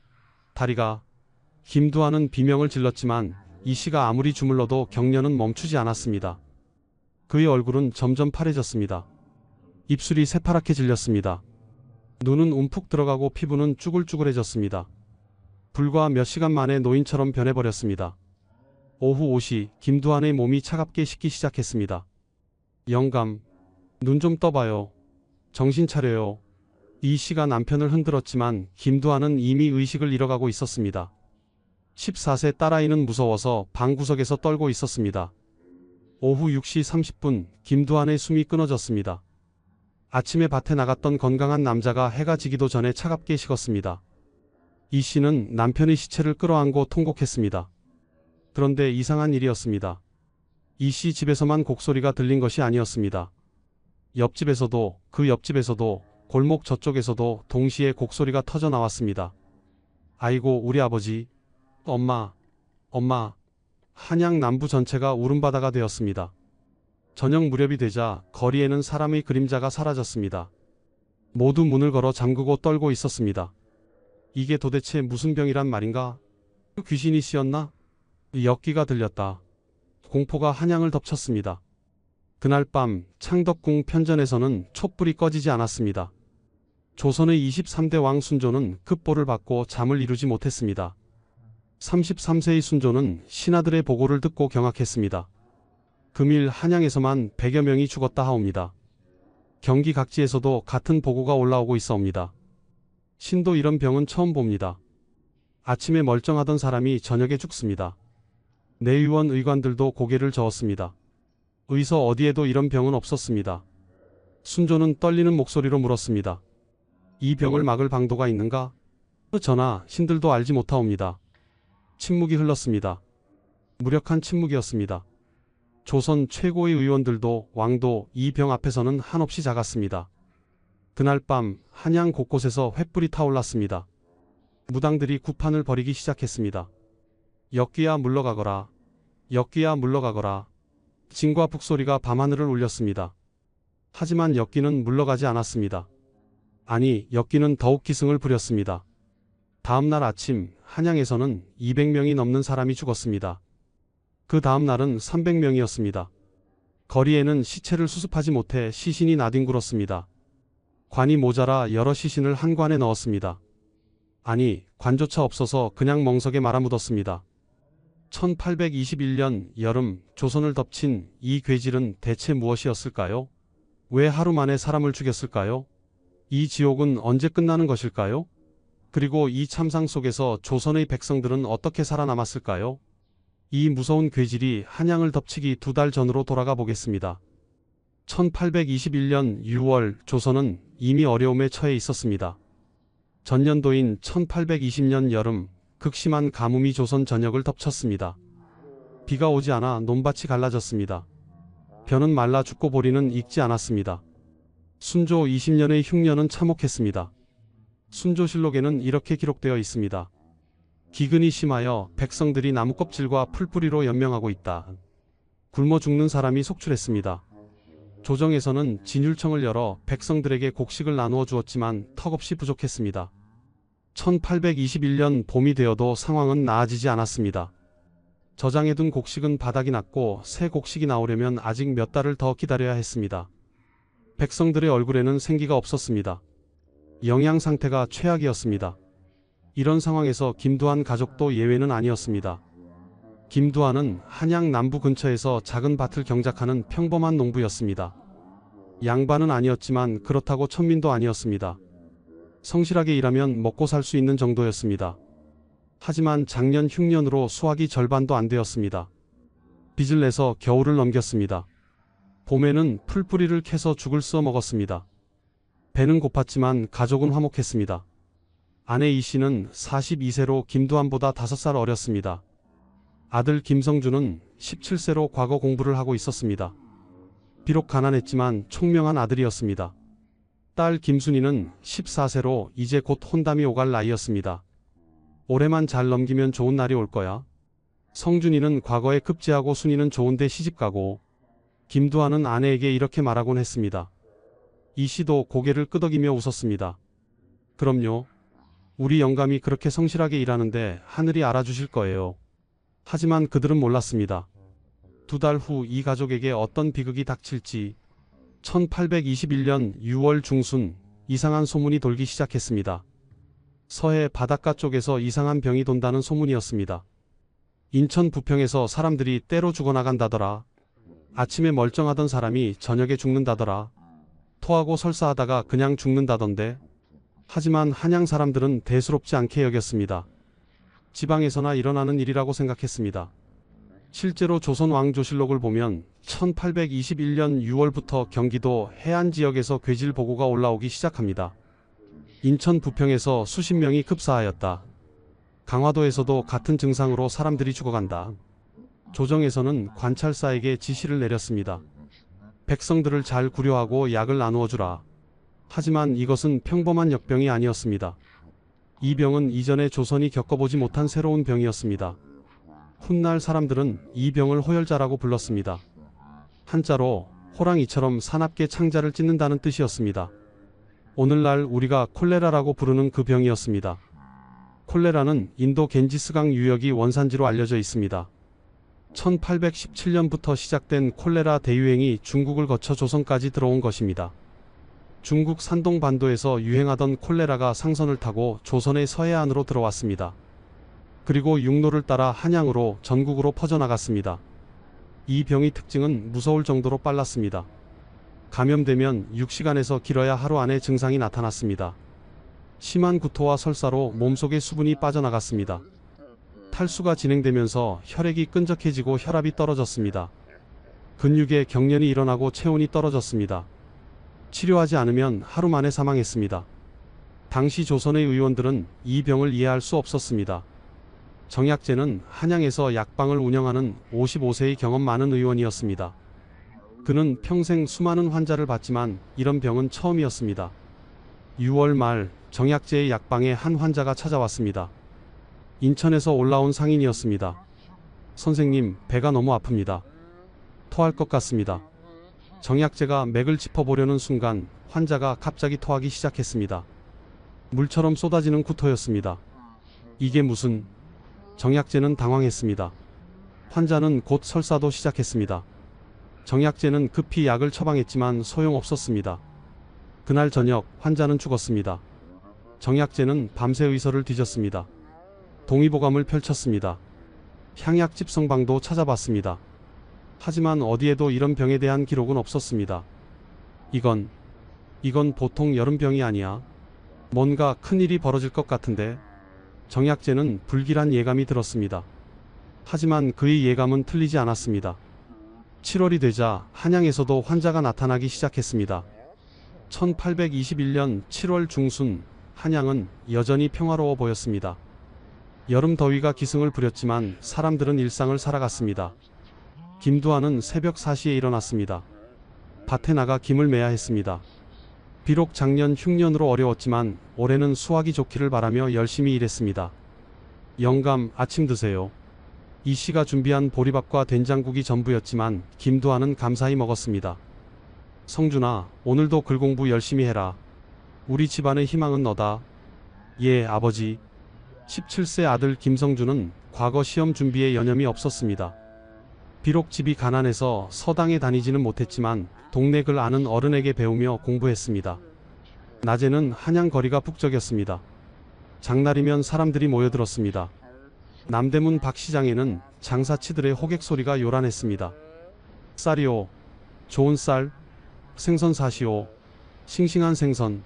김두한은 비명을 질렀지만 이 씨가 아무리 주물러도 경련은 멈추지 않았습니다. 그의 얼굴은 점점 파래졌습니다. 입술이 새파랗게 질렸습니다. 눈은 움푹 들어가고 피부는 쭈글쭈글해졌습니다. 불과 몇 시간 만에 노인처럼 변해버렸습니다. 오후 5시 김두한의 몸이 차갑게 식기 시작했습니다. 영감, 눈 좀 떠봐요. 정신 차려요. 이 씨가 남편을 흔들었지만 김두한은 이미 의식을 잃어가고 있었습니다. 14세 딸아이는 무서워서 방구석에서 떨고 있었습니다. 오후 6시 30분 김두한의 숨이 끊어졌습니다. 아침에 밭에 나갔던 건강한 남자가 해가 지기도 전에 차갑게 식었습니다. 이 씨는 남편의 시체를 끌어안고 통곡했습니다. 그런데 이상한 일이었습니다. 이 씨 집에서만 곡소리가 들린 것이 아니었습니다. 옆집에서도, 그 옆집에서도, 골목 저쪽에서도 동시에 곡소리가 터져 나왔습니다. 아이고 우리 아버지, 엄마. 한양 남부 전체가 울음바다가 되었습니다. 저녁 무렵이 되자 거리에는 사람의 그림자가 사라졌습니다. 모두 문을 걸어 잠그고 떨고 있었습니다. 이게 도대체 무슨 병이란 말인가? 귀신이 씌었나? 엿기가 들렸다. 공포가 한양을 덮쳤습니다. 그날 밤 창덕궁 편전에서는 촛불이 꺼지지 않았습니다. 조선의 23대 왕 순조는 급보를 받고 잠을 이루지 못했습니다. 33세의 순조는 신하들의 보고를 듣고 경악했습니다. 금일 한양에서만 100여 명이 죽었다 하옵니다. 경기 각지에서도 같은 보고가 올라오고 있어옵니다. 신도 이런 병은 처음 봅니다. 아침에 멀쩡하던 사람이 저녁에 죽습니다. 내의원 의관들도 고개를 저었습니다. 의서 어디에도 이런 병은 없었습니다. 순조는 떨리는 목소리로 물었습니다. 이 병을 막을 방도가 있는가? 전하, 신들도 알지 못하옵니다. 침묵이 흘렀습니다. 무력한 침묵이었습니다. 조선 최고의 의원들도 왕도 이 병 앞에서는 한없이 작았습니다. 그날 밤 한양 곳곳에서 횃불이 타올랐습니다. 무당들이 구판을 벌이기 시작했습니다. 역귀야 물러가거라. 역귀야 물러가거라. 진과 북소리가 밤하늘을 울렸습니다. 하지만 역귀는 물러가지 않았습니다. 아니, 역귀는 더욱 기승을 부렸습니다. 다음날 아침 한양에서는 200명이 넘는 사람이 죽었습니다. 그 다음 날은 300명이었습니다. 거리에는 시체를 수습하지 못해 시신이 나뒹굴었습니다. 관이 모자라 여러 시신을 한 관에 넣었습니다. 아니, 관조차 없어서 그냥 멍석에 말아묻었습니다. 1821년 여름 조선을 덮친 이 괴질은 대체 무엇이었을까요? 왜 하루 만에 사람을 죽였을까요? 이 지옥은 언제 끝나는 것일까요? 그리고 이 참상 속에서 조선의 백성들은 어떻게 살아남았을까요? 이 무서운 괴질이 한양을 덮치기 2달 전으로 돌아가 보겠습니다. 1821년 6월 조선은 이미 어려움에 처해 있었습니다. 전년도인 1820년 여름 극심한 가뭄이 조선 전역을 덮쳤습니다. 비가 오지 않아 논밭이 갈라졌습니다. 벼는 말라 죽고 보리는 익지 않았습니다. 순조 20년의 흉년은 참혹했습니다. 순조실록에는 이렇게 기록되어 있습니다. 기근이 심하여 백성들이 나무껍질과 풀뿌리로 연명하고 있다. 굶어 죽는 사람이 속출했습니다. 조정에서는 진율청을 열어 백성들에게 곡식을 나누어 주었지만 턱없이 부족했습니다. 1821년 봄이 되어도 상황은 나아지지 않았습니다. 저장해 둔 곡식은 바닥이 났고 새 곡식이 나오려면 아직 몇 달을 더 기다려야 했습니다. 백성들의 얼굴에는 생기가 없었습니다. 영양 상태가 최악이었습니다. 이런 상황에서 김두한 가족도 예외는 아니었습니다. 김두한은 한양 남부 근처에서 작은 밭을 경작하는 평범한 농부였습니다. 양반은 아니었지만 그렇다고 천민도 아니었습니다. 성실하게 일하면 먹고 살 수 있는 정도였습니다. 하지만 작년 흉년으로 수확이 절반도 안 되었습니다. 빚을 내서 겨울을 넘겼습니다. 봄에는 풀뿌리를 캐서 죽을 써 먹었습니다. 배는 고팠지만 가족은 화목했습니다. 아내 이씨는 42세로 김두한보다 5살 어렸습니다. 아들 김성주는 17세로 과거 공부를 하고 있었습니다. 비록 가난했지만 총명한 아들이었습니다. 딸 김순이는 14세로 이제 곧 혼담이 오갈 나이였습니다. 올해만 잘 넘기면 좋은 날이 올 거야. 성준이는 과거에 급제하고 순이는 좋은데 시집가고, 김두한은 아내에게 이렇게 말하곤 했습니다. 이씨도 고개를 끄덕이며 웃었습니다. 그럼요. 우리 영감이 그렇게 성실하게 일하는데 하늘이 알아주실 거예요. 하지만 그들은 몰랐습니다. 2달 후 이 가족에게 어떤 비극이 닥칠지. 1821년 6월 중순 이상한 소문이 돌기 시작했습니다. 서해 바닷가 쪽에서 이상한 병이 돈다는 소문이었습니다. 인천 부평에서 사람들이 때로 죽어나간다더라. 아침에 멀쩡하던 사람이 저녁에 죽는다더라. 토하고 설사하다가 그냥 죽는다던데. 하지만 한양 사람들은 대수롭지 않게 여겼습니다. 지방에서나 일어나는 일이라고 생각했습니다. 실제로 조선 왕조실록을 보면 1821년 6월부터 경기도 해안 지역에서 괴질 보고가 올라오기 시작합니다. 인천 부평에서 수십 명이 급사하였다. 강화도에서도 같은 증상으로 사람들이 죽어간다. 조정에서는 관찰사에게 지시를 내렸습니다. 백성들을 잘 구려하고 약을 나누어 주라. 하지만 이것은 평범한 역병이 아니었습니다. 이 병은 이전에 조선이 겪어보지 못한 새로운 병이었습니다. 훗날 사람들은 이 병을 호열자라고 불렀습니다. 한자로 호랑이처럼 사납게 창자를 찢는다는 뜻이었습니다. 오늘날 우리가 콜레라라고 부르는 그 병이었습니다. 콜레라는 인도 겐지스강 유역이 원산지로 알려져 있습니다. 1817년부터 시작된 콜레라 대유행이 중국을 거쳐 조선까지 들어온 것입니다. 중국 산동 반도에서 유행하던 콜레라가 상선을 타고 조선의 서해안으로 들어왔습니다. 그리고 육로를 따라 한양으로 전국으로 퍼져나갔습니다. 이 병의 특징은 무서울 정도로 빨랐습니다. 감염되면 6시간에서 길어야 하루 안에 증상이 나타났습니다. 심한 구토와 설사로 몸속의 수분이 빠져나갔습니다. 탈수가 진행되면서 혈액이 끈적해지고 혈압이 떨어졌습니다. 근육에 경련이 일어나고 체온이 떨어졌습니다. 치료하지 않으면 하루 만에 사망했습니다. 당시 조선의 의원들은 이 병을 이해할 수 없었습니다. 정약제는 한양에서 약방을 운영하는 55세의 경험 많은 의원이었습니다. 그는 평생 수많은 환자를 봤지만 이런 병은 처음이었습니다. 6월 말 정약제의 약방에 한 환자가 찾아왔습니다. 인천에서 올라온 상인이었습니다. 선생님, 배가 너무 아픕니다. 토할 것 같습니다. 정약제가 맥을 짚어보려는 순간 환자가 갑자기 토하기 시작했습니다. 물처럼 쏟아지는 구토였습니다. 이게 무슨... 정약제는 당황했습니다. 환자는 곧 설사도 시작했습니다. 정약제는 급히 약을 처방했지만 소용없었습니다. 그날 저녁 환자는 죽었습니다. 정약제는 밤새 의서를 뒤졌습니다. 동의보감을 펼쳤습니다. 향약집 성방도 찾아봤습니다. 하지만 어디에도 이런 병에 대한 기록은 없었습니다. 이건 보통 여름병이 아니야. 뭔가 큰일이 벌어질 것 같은데. 정약제는 불길한 예감이 들었습니다. 하지만 그의 예감은 틀리지 않았습니다. 7월이 되자 한양에서도 환자가 나타나기 시작했습니다. 1821년 7월 중순 한양은 여전히 평화로워 보였습니다. 여름 더위가 기승을 부렸지만 사람들은 일상을 살아갔습니다. 김두한은 새벽 4시에 일어났습니다. 밭에 나가 김을 매야 했습니다. 비록 작년 흉년으로 어려웠지만 올해는 수확이 좋기를 바라며 열심히 일했습니다. 영감, 아침 드세요. 이 씨가 준비한 보리밥과 된장국이 전부였지만 김두한은 감사히 먹었습니다. 성준아, 오늘도 글 공부 열심히 해라. 우리 집안의 희망은 너다. 예, 아버지. 17세 아들 김성준은 과거 시험 준비에 여념이 없었습니다. 비록 집이 가난해서 서당에 다니지는 못했지만 동네 글 아는 어른에게 배우며 공부했습니다. 낮에는 한양 거리가 북적였습니다. 장날이면 사람들이 모여들었습니다. 남대문 박시장에는 장사치들의 호객 소리가 요란했습니다. 쌀이오, 좋은 쌀, 생선 사시오, 싱싱한 생선.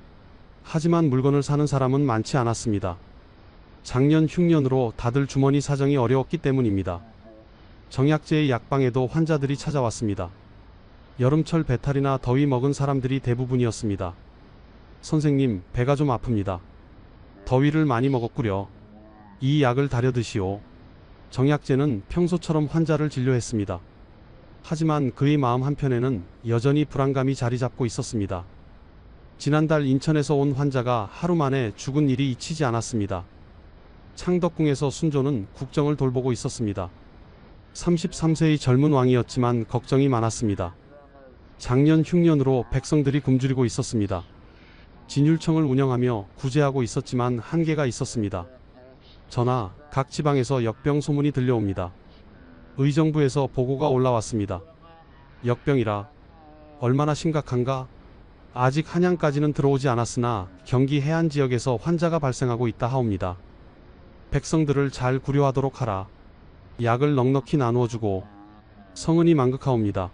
하지만 물건을 사는 사람은 많지 않았습니다. 작년 흉년으로 다들 주머니 사정이 어려웠기 때문입니다. 정약제의 약방에도 환자들이 찾아왔습니다. 여름철 배탈이나 더위 먹은 사람들이 대부분이었습니다. 선생님, 배가 좀 아픕니다. 더위를 많이 먹었구려. 이 약을 다려 드시오. 정약제는 평소처럼 환자를 진료했습니다. 하지만 그의 마음 한편에는 여전히 불안감이 자리 잡고 있었습니다. 지난달 인천에서 온 환자가 하루 만에 죽은 일이 잊히지 않았습니다. 창덕궁에서 순조는 국정을 돌보고 있었습니다. 33세의 젊은 왕이었지만 걱정이 많았습니다. 작년 흉년으로 백성들이 굶주리고 있었습니다. 진율청을 운영하며 구제하고 있었지만 한계가 있었습니다. 전하, 각 지방에서 역병 소문이 들려옵니다. 의정부에서 보고가 올라왔습니다. 역병이라. 얼마나 심각한가? 아직 한양까지는 들어오지 않았으나 경기 해안 지역에서 환자가 발생하고 있다 하옵니다. 백성들을 잘 구려하도록 하라. 약을 넉넉히 나누어주고. 성은이 망극하옵니다.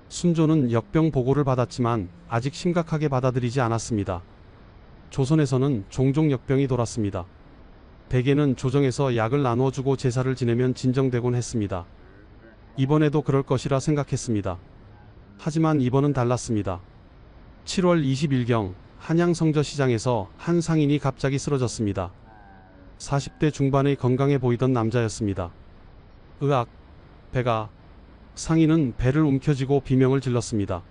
순조는 역병 보고를 받았지만 아직 심각하게 받아들이지 않았습니다. 조선에서는 종종 역병이 돌았습니다. 대개는 조정에서 약을 나누어주고 제사를 지내면 진정되곤 했습니다. 이번에도 그럴 것이라 생각했습니다. 하지만 이번은 달랐습니다. 7월 20일경 한양 성저시장에서 한 상인이 갑자기 쓰러졌습니다. 40대 중반의 건강해 보이던 남자였습니다. 으악, 배가... 상인은 배를 움켜쥐고 비명을 질렀습니다.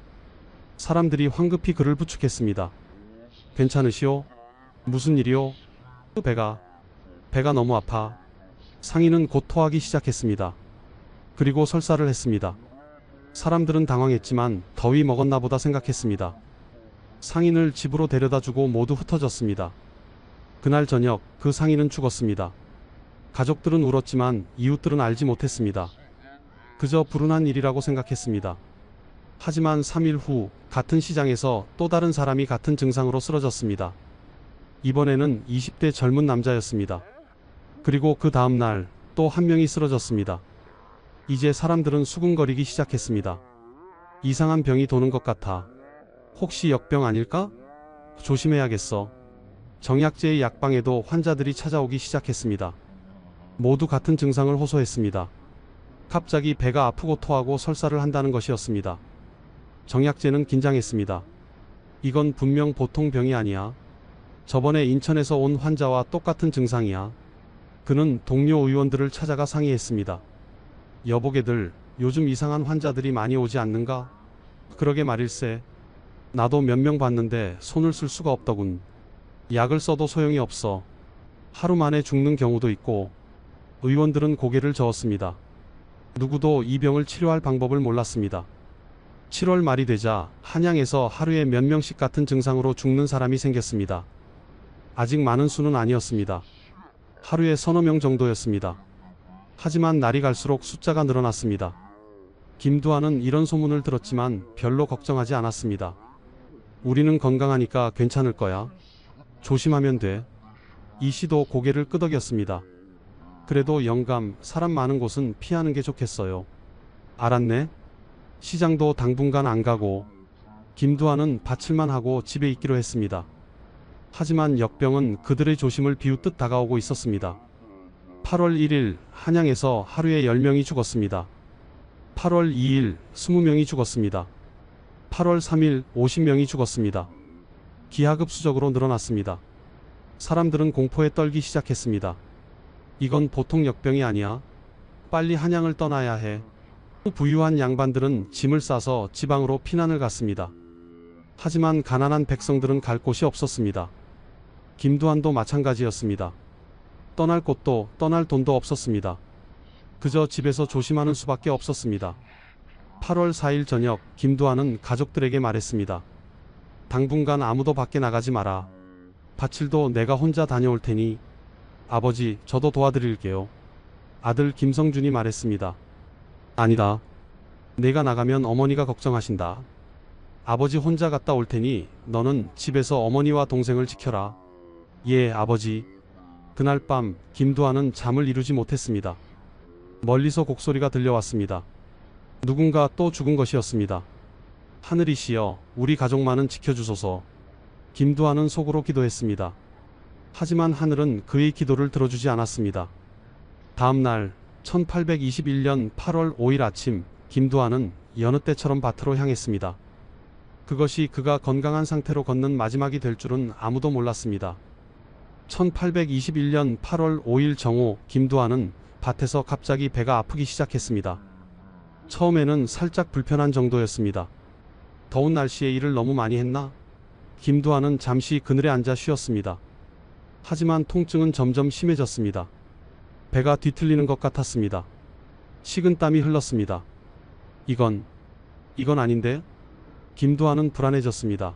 사람들이 황급히 그를 부축했습니다. 괜찮으시오? 무슨 일이오? 배가 너무 아파. 상인은 곧 토하기 시작했습니다. 그리고 설사를 했습니다. 사람들은 당황했지만 더위 먹었나 보다 생각했습니다. 상인을 집으로 데려다주고 모두 흩어졌습니다. 그날 저녁 그 상인은 죽었습니다. 가족들은 울었지만 이웃들은 알지 못했습니다. 그저 불운한 일이라고 생각했습니다. 하지만 3일 후 같은 시장에서 또 다른 사람이 같은 증상으로 쓰러졌습니다. 이번에는 20대 젊은 남자였습니다. 그리고 그 다음 날 또 한 명이 쓰러졌습니다. 이제 사람들은 수군거리기 시작했습니다. 이상한 병이 도는 것 같아. 혹시 역병 아닐까? 조심해야겠어. 정약제의 약방에도 환자들이 찾아오기 시작했습니다. 모두 같은 증상을 호소했습니다. 갑자기 배가 아프고 토하고 설사를 한다는 것이었습니다. 정약제는 긴장했습니다. 이건 분명 보통 병이 아니야. 저번에 인천에서 온 환자와 똑같은 증상이야. 그는 동료 의원들을 찾아가 상의했습니다. 여보게들, 요즘 이상한 환자들이 많이 오지 않는가? 그러게 말일세. 나도 몇 명 봤는데 손을 쓸 수가 없더군. 약을 써도 소용이 없어. 하루 만에 죽는 경우도 있고. 의원들은 고개를 저었습니다. 누구도 이 병을 치료할 방법을 몰랐습니다. 7월 말이 되자 한양에서 하루에 몇 명씩 같은 증상으로 죽는 사람이 생겼습니다. 아직 많은 수는 아니었습니다. 하루에 서너 명 정도였습니다. 하지만 날이 갈수록 숫자가 늘어났습니다. 김두한은 이런 소문을 들었지만 별로 걱정하지 않았습니다. 우리는 건강하니까 괜찮을 거야. 조심하면 돼. 이 씨도 고개를 끄덕였습니다. 그래도 영감, 사람 많은 곳은 피하는 게 좋겠어요. 알았네. 시장도 당분간 안 가고. 김두한은 밭을만 하고 집에 있기로 했습니다. 하지만 역병은 그들의 조심을 비웃듯 다가오고 있었습니다. 8월 1일 한양에서 하루에 10명이 죽었습니다. 8월 2일 20명이 죽었습니다. 8월 3일 50명이 죽었습니다. 기하급수적으로 늘어났습니다. 사람들은 공포에 떨기 시작했습니다. 이건 보통 역병이 아니야. 빨리 한양을 떠나야 해. 부유한 양반들은 짐을 싸서 지방으로 피난을 갔습니다. 하지만 가난한 백성들은 갈 곳이 없었습니다. 김두한도 마찬가지였습니다. 떠날 곳도 떠날 돈도 없었습니다. 그저 집에서 조심하는 수밖에 없었습니다. 8월 4일 저녁 김두한은 가족들에게 말했습니다. 당분간 아무도 밖에 나가지 마라. 밭일도 내가 혼자 다녀올 테니. 아버지, 저도 도와드릴게요. 아들 김성준이 말했습니다. 아니다. 내가 나가면 어머니가 걱정하신다. 아버지 혼자 갔다 올 테니 너는 집에서 어머니와 동생을 지켜라. 예, 아버지. 그날 밤 김두한은 잠을 이루지 못했습니다. 멀리서 곡소리가 들려왔습니다. 누군가 또 죽은 것이었습니다. 하늘이시여, 우리 가족만은 지켜주소서. 김두한은 속으로 기도했습니다. 하지만 하늘은 그의 기도를 들어주지 않았습니다. 다음 날 1821년 8월 5일 아침 김두한은 여느 때처럼 밭으로 향했습니다. 그것이 그가 건강한 상태로 걷는 마지막이 될 줄은 아무도 몰랐습니다. 1821년 8월 5일 정오 김두한은 밭에서 갑자기 배가 아프기 시작했습니다. 처음에는 살짝 불편한 정도였습니다. 더운 날씨에 일을 너무 많이 했나? 김두한은 잠시 그늘에 앉아 쉬었습니다. 하지만 통증은 점점 심해졌습니다. 배가 뒤틀리는 것 같았습니다. 식은땀이 흘렀습니다. 이건 아닌데? 김두한은 불안해졌습니다.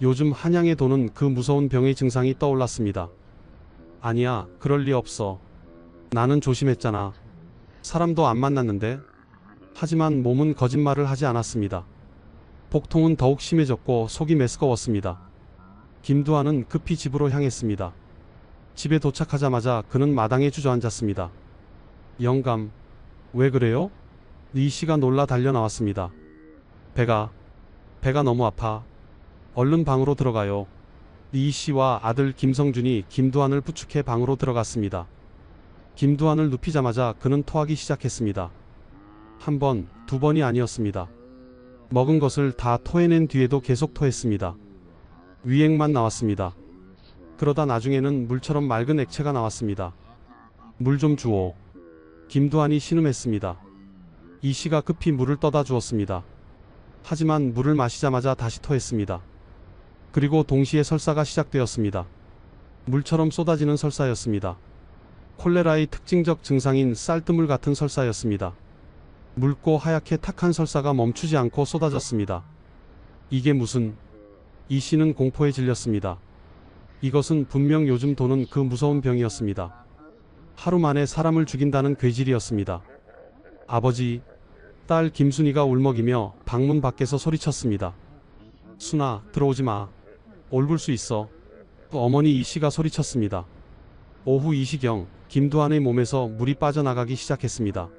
요즘 한양에 도는 그 무서운 병의 증상이 떠올랐습니다. 아니야, 그럴 리 없어. 나는 조심했잖아. 사람도 안 만났는데. 하지만 몸은 거짓말을 하지 않았습니다. 복통은 더욱 심해졌고 속이 메스꺼웠습니다. 김두한은 급히 집으로 향했습니다. 집에 도착하자마자 그는 마당에 주저앉았습니다. 영감, 왜 그래요? 이 씨가 놀라 달려 나왔습니다. 배가 너무 아파. 얼른 방으로 들어가요. 이 씨와 아들 김성준이 김두한을 부축해 방으로 들어갔습니다. 김두한을 눕히자마자 그는 토하기 시작했습니다. 한 번, 두 번이 아니었습니다. 먹은 것을 다 토해낸 뒤에도 계속 토했습니다. 위액만 나왔습니다. 그러다 나중에는 물처럼 맑은 액체가 나왔습니다. 물 좀 주오. 김두한이 신음했습니다. 이 씨가 급히 물을 떠다 주었습니다. 하지만 물을 마시자마자 다시 토했습니다. 그리고 동시에 설사가 시작되었습니다. 물처럼 쏟아지는 설사였습니다. 콜레라의 특징적 증상인 쌀뜨물 같은 설사였습니다. 묽고 하얗게 탁한 설사가 멈추지 않고 쏟아졌습니다. 이게 무슨... 이 씨는 공포에 질렸습니다. 이것은 분명 요즘 도는 그 무서운 병이었습니다. 하루 만에 사람을 죽인다는 괴질이었습니다. 아버지, 딸 김순이가 울먹이며 방문 밖에서 소리쳤습니다. 순아, 들어오지 마. 옮을 수 있어. 어머니 이 씨가 소리쳤습니다. 오후 2시경 김두한의 몸에서 물이 빠져나가기 시작했습니다.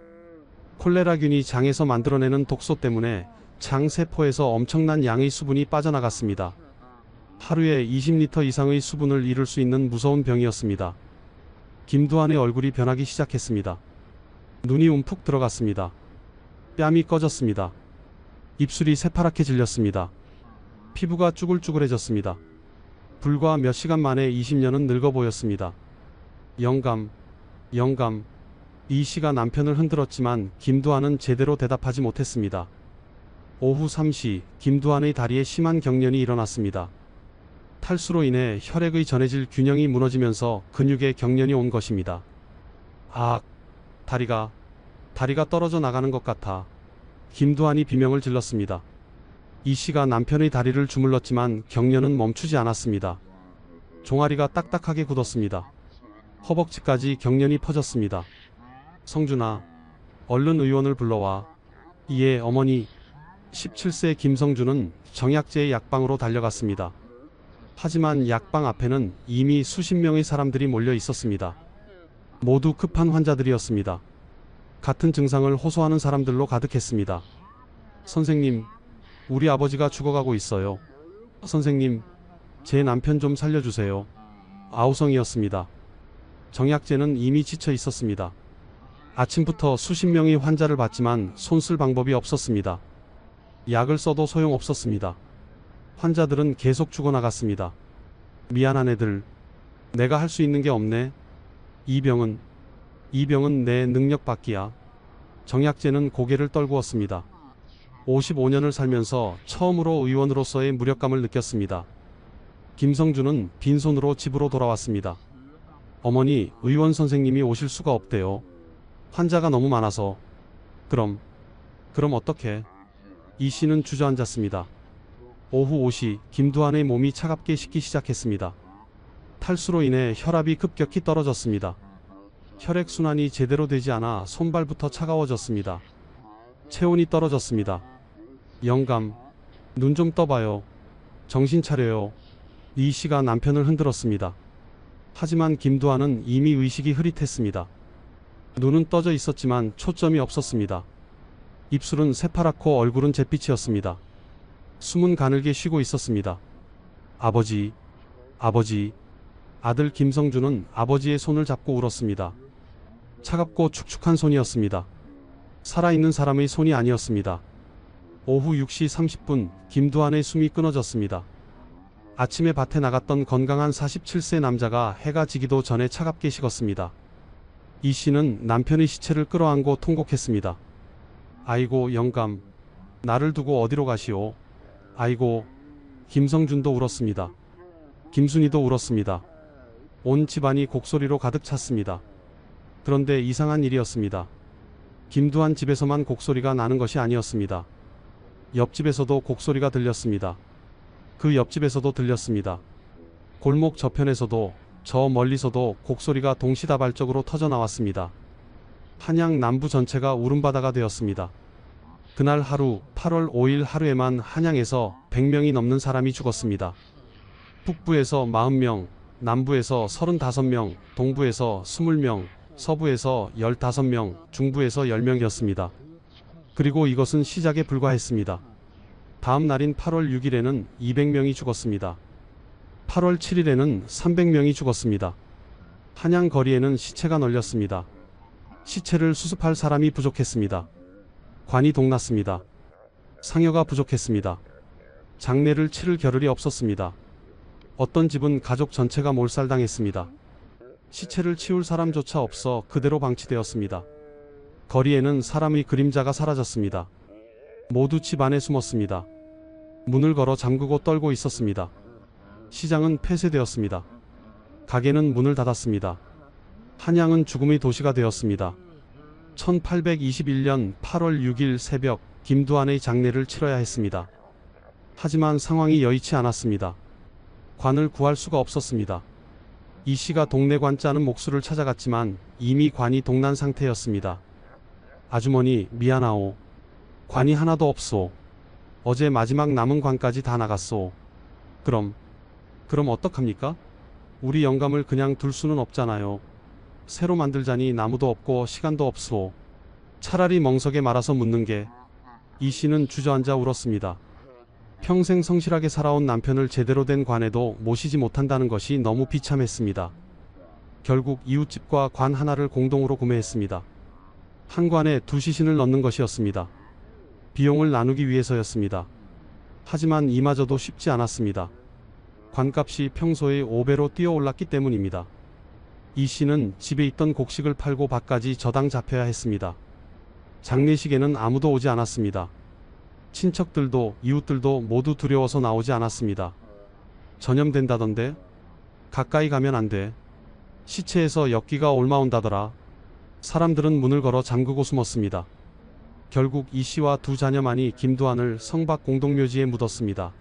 콜레라균이 장에서 만들어내는 독소 때문에 장 세포에서 엄청난 양의 수분이 빠져나갔습니다. 하루에 20리터 이상의 수분을 잃을 수 있는 무서운 병이었습니다. 김두한의 얼굴이 변하기 시작했습니다. 눈이 움푹 들어갔습니다. 뺨이 꺼졌습니다. 입술이 새파랗게 질렸습니다. 피부가 쭈글쭈글해졌습니다. 불과 몇 시간 만에 20년은 늙어 보였습니다. 영감. 이 씨가 남편을 흔들었지만 김두한은 제대로 대답하지 못했습니다. 오후 3시 김두한의 다리에 심한 경련이 일어났습니다. 탈수로 인해 혈액의 전해질 균형이 무너지면서 근육에 경련이 온 것입니다. 다리가 떨어져 나가는 것 같아. 김두한이 비명을 질렀습니다. 이 씨가 남편의 다리를 주물렀지만 경련은 멈추지 않았습니다. 종아리가 딱딱하게 굳었습니다. 허벅지까지 경련이 퍼졌습니다. 성준아, 얼른 의원을 불러와. 예, 어머니. 17세 김성준은 정약제의 약방으로 달려갔습니다. 하지만 약방 앞에는 이미 수십 명의 사람들이 몰려 있었습니다. 모두 급한 환자들이었습니다. 같은 증상을 호소하는 사람들로 가득했습니다. 선생님, 우리 아버지가 죽어가고 있어요. 선생님, 제 남편 좀 살려주세요. 아우성이었습니다. 정약제는 이미 지쳐 있었습니다. 아침부터 수십 명의 환자를 봤지만 손쓸 방법이 없었습니다. 약을 써도 소용없었습니다. 환자들은 계속 죽어나갔습니다. 미안한 애들, 내가 할 수 있는 게 없네. 이 병은 내 능력 밖이야. 정약제는 고개를 떨구었습니다. 55년을 살면서 처음으로 의원으로서의 무력감을 느꼈습니다. 김성준은 빈손으로 집으로 돌아왔습니다. 어머니, 의원 선생님이 오실 수가 없대요. 환자가 너무 많아서. 그럼 어떡해? 이 씨는 주저앉았습니다. 오후 5시 김두한의 몸이 차갑게 식기 시작했습니다. 탈수로 인해 혈압이 급격히 떨어졌습니다. 혈액순환이 제대로 되지 않아 손발부터 차가워졌습니다. 체온이 떨어졌습니다. 영감, 눈 좀 떠봐요. 정신 차려요. 이 씨가 남편을 흔들었습니다. 하지만 김두한은 이미 의식이 흐릿했습니다. 눈은 떠져 있었지만 초점이 없었습니다. 입술은 새파랗고 얼굴은 잿빛이었습니다. 숨은 가늘게 쉬고 있었습니다. 아버지. 아들 김성준은 아버지의 손을 잡고 울었습니다. 차갑고 축축한 손이었습니다. 살아있는 사람의 손이 아니었습니다. 오후 6시 30분 김두한의 숨이 끊어졌습니다. 아침에 밭에 나갔던 건강한 47세 남자가 해가 지기도 전에 차갑게 식었습니다. 이 씨는 남편의 시체를 끌어안고 통곡했습니다. 아이고 영감, 나를 두고 어디로 가시오. 아이고. 김성준도 울었습니다. 김순이도 울었습니다. 온 집안이 곡소리로 가득 찼습니다. 그런데 이상한 일이었습니다. 김두한 집에서만 곡소리가 나는 것이 아니었습니다. 옆집에서도 곡소리가 들렸습니다. 그 옆집에서도 들렸습니다. 골목 저편에서도 저 멀리서도 곡소리가 동시다발적으로 터져 나왔습니다. 한양 남부 전체가 울음바다가 되었습니다. 그날 하루 8월 5일 하루에만 한양에서 100명이 넘는 사람이 죽었습니다. 북부에서 40명, 남부에서 35명, 동부에서 20명, 서부에서 15명, 중부에서 10명이었습니다. 그리고 이것은 시작에 불과했습니다. 다음 날인 8월 6일에는 200명이 죽었습니다. 8월 7일에는 300명이 죽었습니다. 한양 거리에는 시체가 널렸습니다. 시체를 수습할 사람이 부족했습니다. 관이 동났습니다. 상여가 부족했습니다. 장례를 치를 겨를이 없었습니다. 어떤 집은 가족 전체가 몰살당했습니다. 시체를 치울 사람조차 없어 그대로 방치되었습니다. 거리에는 사람의 그림자가 사라졌습니다. 모두 집 안에 숨었습니다. 문을 걸어 잠그고 떨고 있었습니다. 시장은 폐쇄되었습니다. 가게는 문을 닫았습니다. 한양은 죽음의 도시가 되었습니다. 1821년 8월 6일 새벽 김두한의 장례를 치러야 했습니다. 하지만 상황이 여의치 않았습니다. 관을 구할 수가 없었습니다. 이 씨가 동네 관 짜는 목수를 찾아갔지만 이미 관이 동난 상태였습니다. 아주머니 미안하오. 관이 하나도 없소. 어제 마지막 남은 관까지 다 나갔소. 그럼 어떡합니까? 우리 영감을 그냥 둘 수는 없잖아요. 새로 만들자니 나무도 없고 시간도 없소. 차라리 멍석에 말아서 묻는 게. 이 씨는 주저앉아 울었습니다. 평생 성실하게 살아온 남편을 제대로 된 관에도 모시지 못한다는 것이 너무 비참했습니다. 결국 이웃집과 관 하나를 공동으로 구매했습니다. 한 관에 2시신을 넣는 것이었습니다. 비용을 나누기 위해서였습니다. 하지만 이마저도 쉽지 않았습니다. 관값이 평소의 5배로 뛰어올랐기 때문입니다. 이 씨는 집에 있던 곡식을 팔고 밥까지 저당 잡혀야 했습니다. 장례식에는 아무도 오지 않았습니다. 친척들도 이웃들도 모두 두려워서 나오지 않았습니다. 전염된다던데? 가까이 가면 안 돼. 시체에서 엽기가 올마온다더라. 사람들은 문을 걸어 잠그고 숨었습니다. 결국 이 씨와 2 자녀만이 김두한을 성박 공동묘지에 묻었습니다.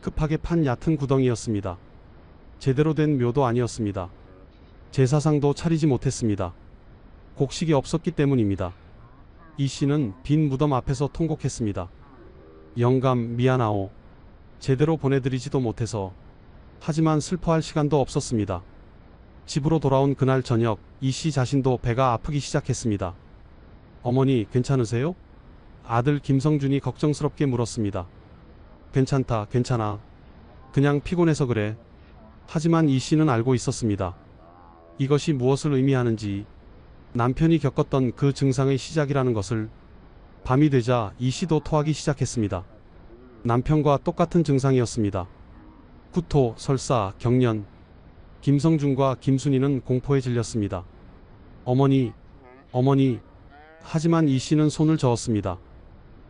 급하게 판 얕은 구덩이였습니다. 제대로 된 묘도 아니었습니다. 제사상도 차리지 못했습니다. 곡식이 없었기 때문입니다. 이 씨는 빈 무덤 앞에서 통곡했습니다. 영감 미안하오. 제대로 보내드리지도 못해서. 하지만 슬퍼할 시간도 없었습니다. 집으로 돌아온 그날 저녁 이 씨 자신도 배가 아프기 시작했습니다. 어머니 괜찮으세요? 아들 김성준이 걱정스럽게 물었습니다. 괜찮다, 괜찮아. 그냥 피곤해서 그래. 하지만 이 씨는 알고 있었습니다. 이것이 무엇을 의미하는지, 남편이 겪었던 그 증상의 시작이라는 것을. 밤이 되자 이 씨도 토하기 시작했습니다. 남편과 똑같은 증상이었습니다. 구토, 설사, 경련. 김성준과 김순이는 공포에 질렸습니다. 어머니, 어머니. 하지만 이 씨는 손을 저었습니다.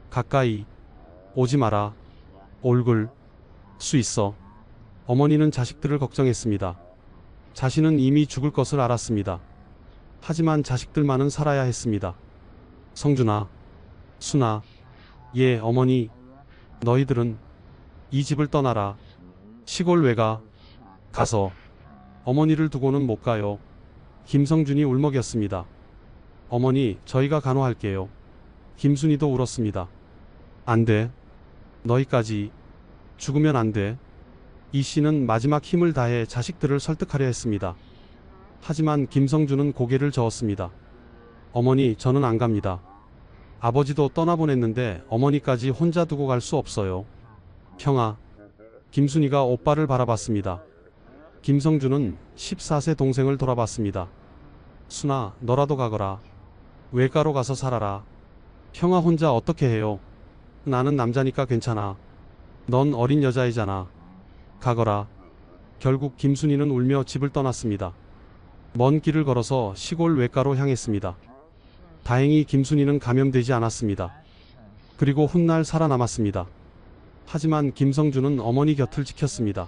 가까이 오지 마라. 얼굴 수 있어. 어머니는 자식들을 걱정했습니다. 자신은 이미 죽을 것을 알았습니다. 하지만 자식들만은 살아야 했습니다. 성준아, 순아, 예 어머니. 너희들은 이 집을 떠나라. 시골 외가 가서 어머니를 두고는 못 가요. 김성준이 울먹였습니다. 어머니, 저희가 간호할게요. 김순이도 울었습니다. 안 돼. 너희까지 죽으면 안 돼. 이 씨는 마지막 힘을 다해 자식들을 설득하려 했습니다. 하지만 김성준은 고개를 저었습니다. 어머니, 저는 안 갑니다. 아버지도 떠나보냈는데 어머니까지 혼자 두고 갈 수 없어요. 형아. 김순이가 오빠를 바라봤습니다. 김성준은 14세 동생을 돌아봤습니다. 순아, 너라도 가거라. 외가로 가서 살아라. 형아 혼자 어떻게 해요? 나는 남자니까 괜찮아. 넌 어린 여자이잖아. 가거라. 결국 김순이는 울며 집을 떠났습니다. 먼 길을 걸어서 시골 외가로 향했습니다. 다행히 김순이는 감염되지 않았습니다. 그리고 훗날 살아남았습니다. 하지만 김성준은 어머니 곁을 지켰습니다.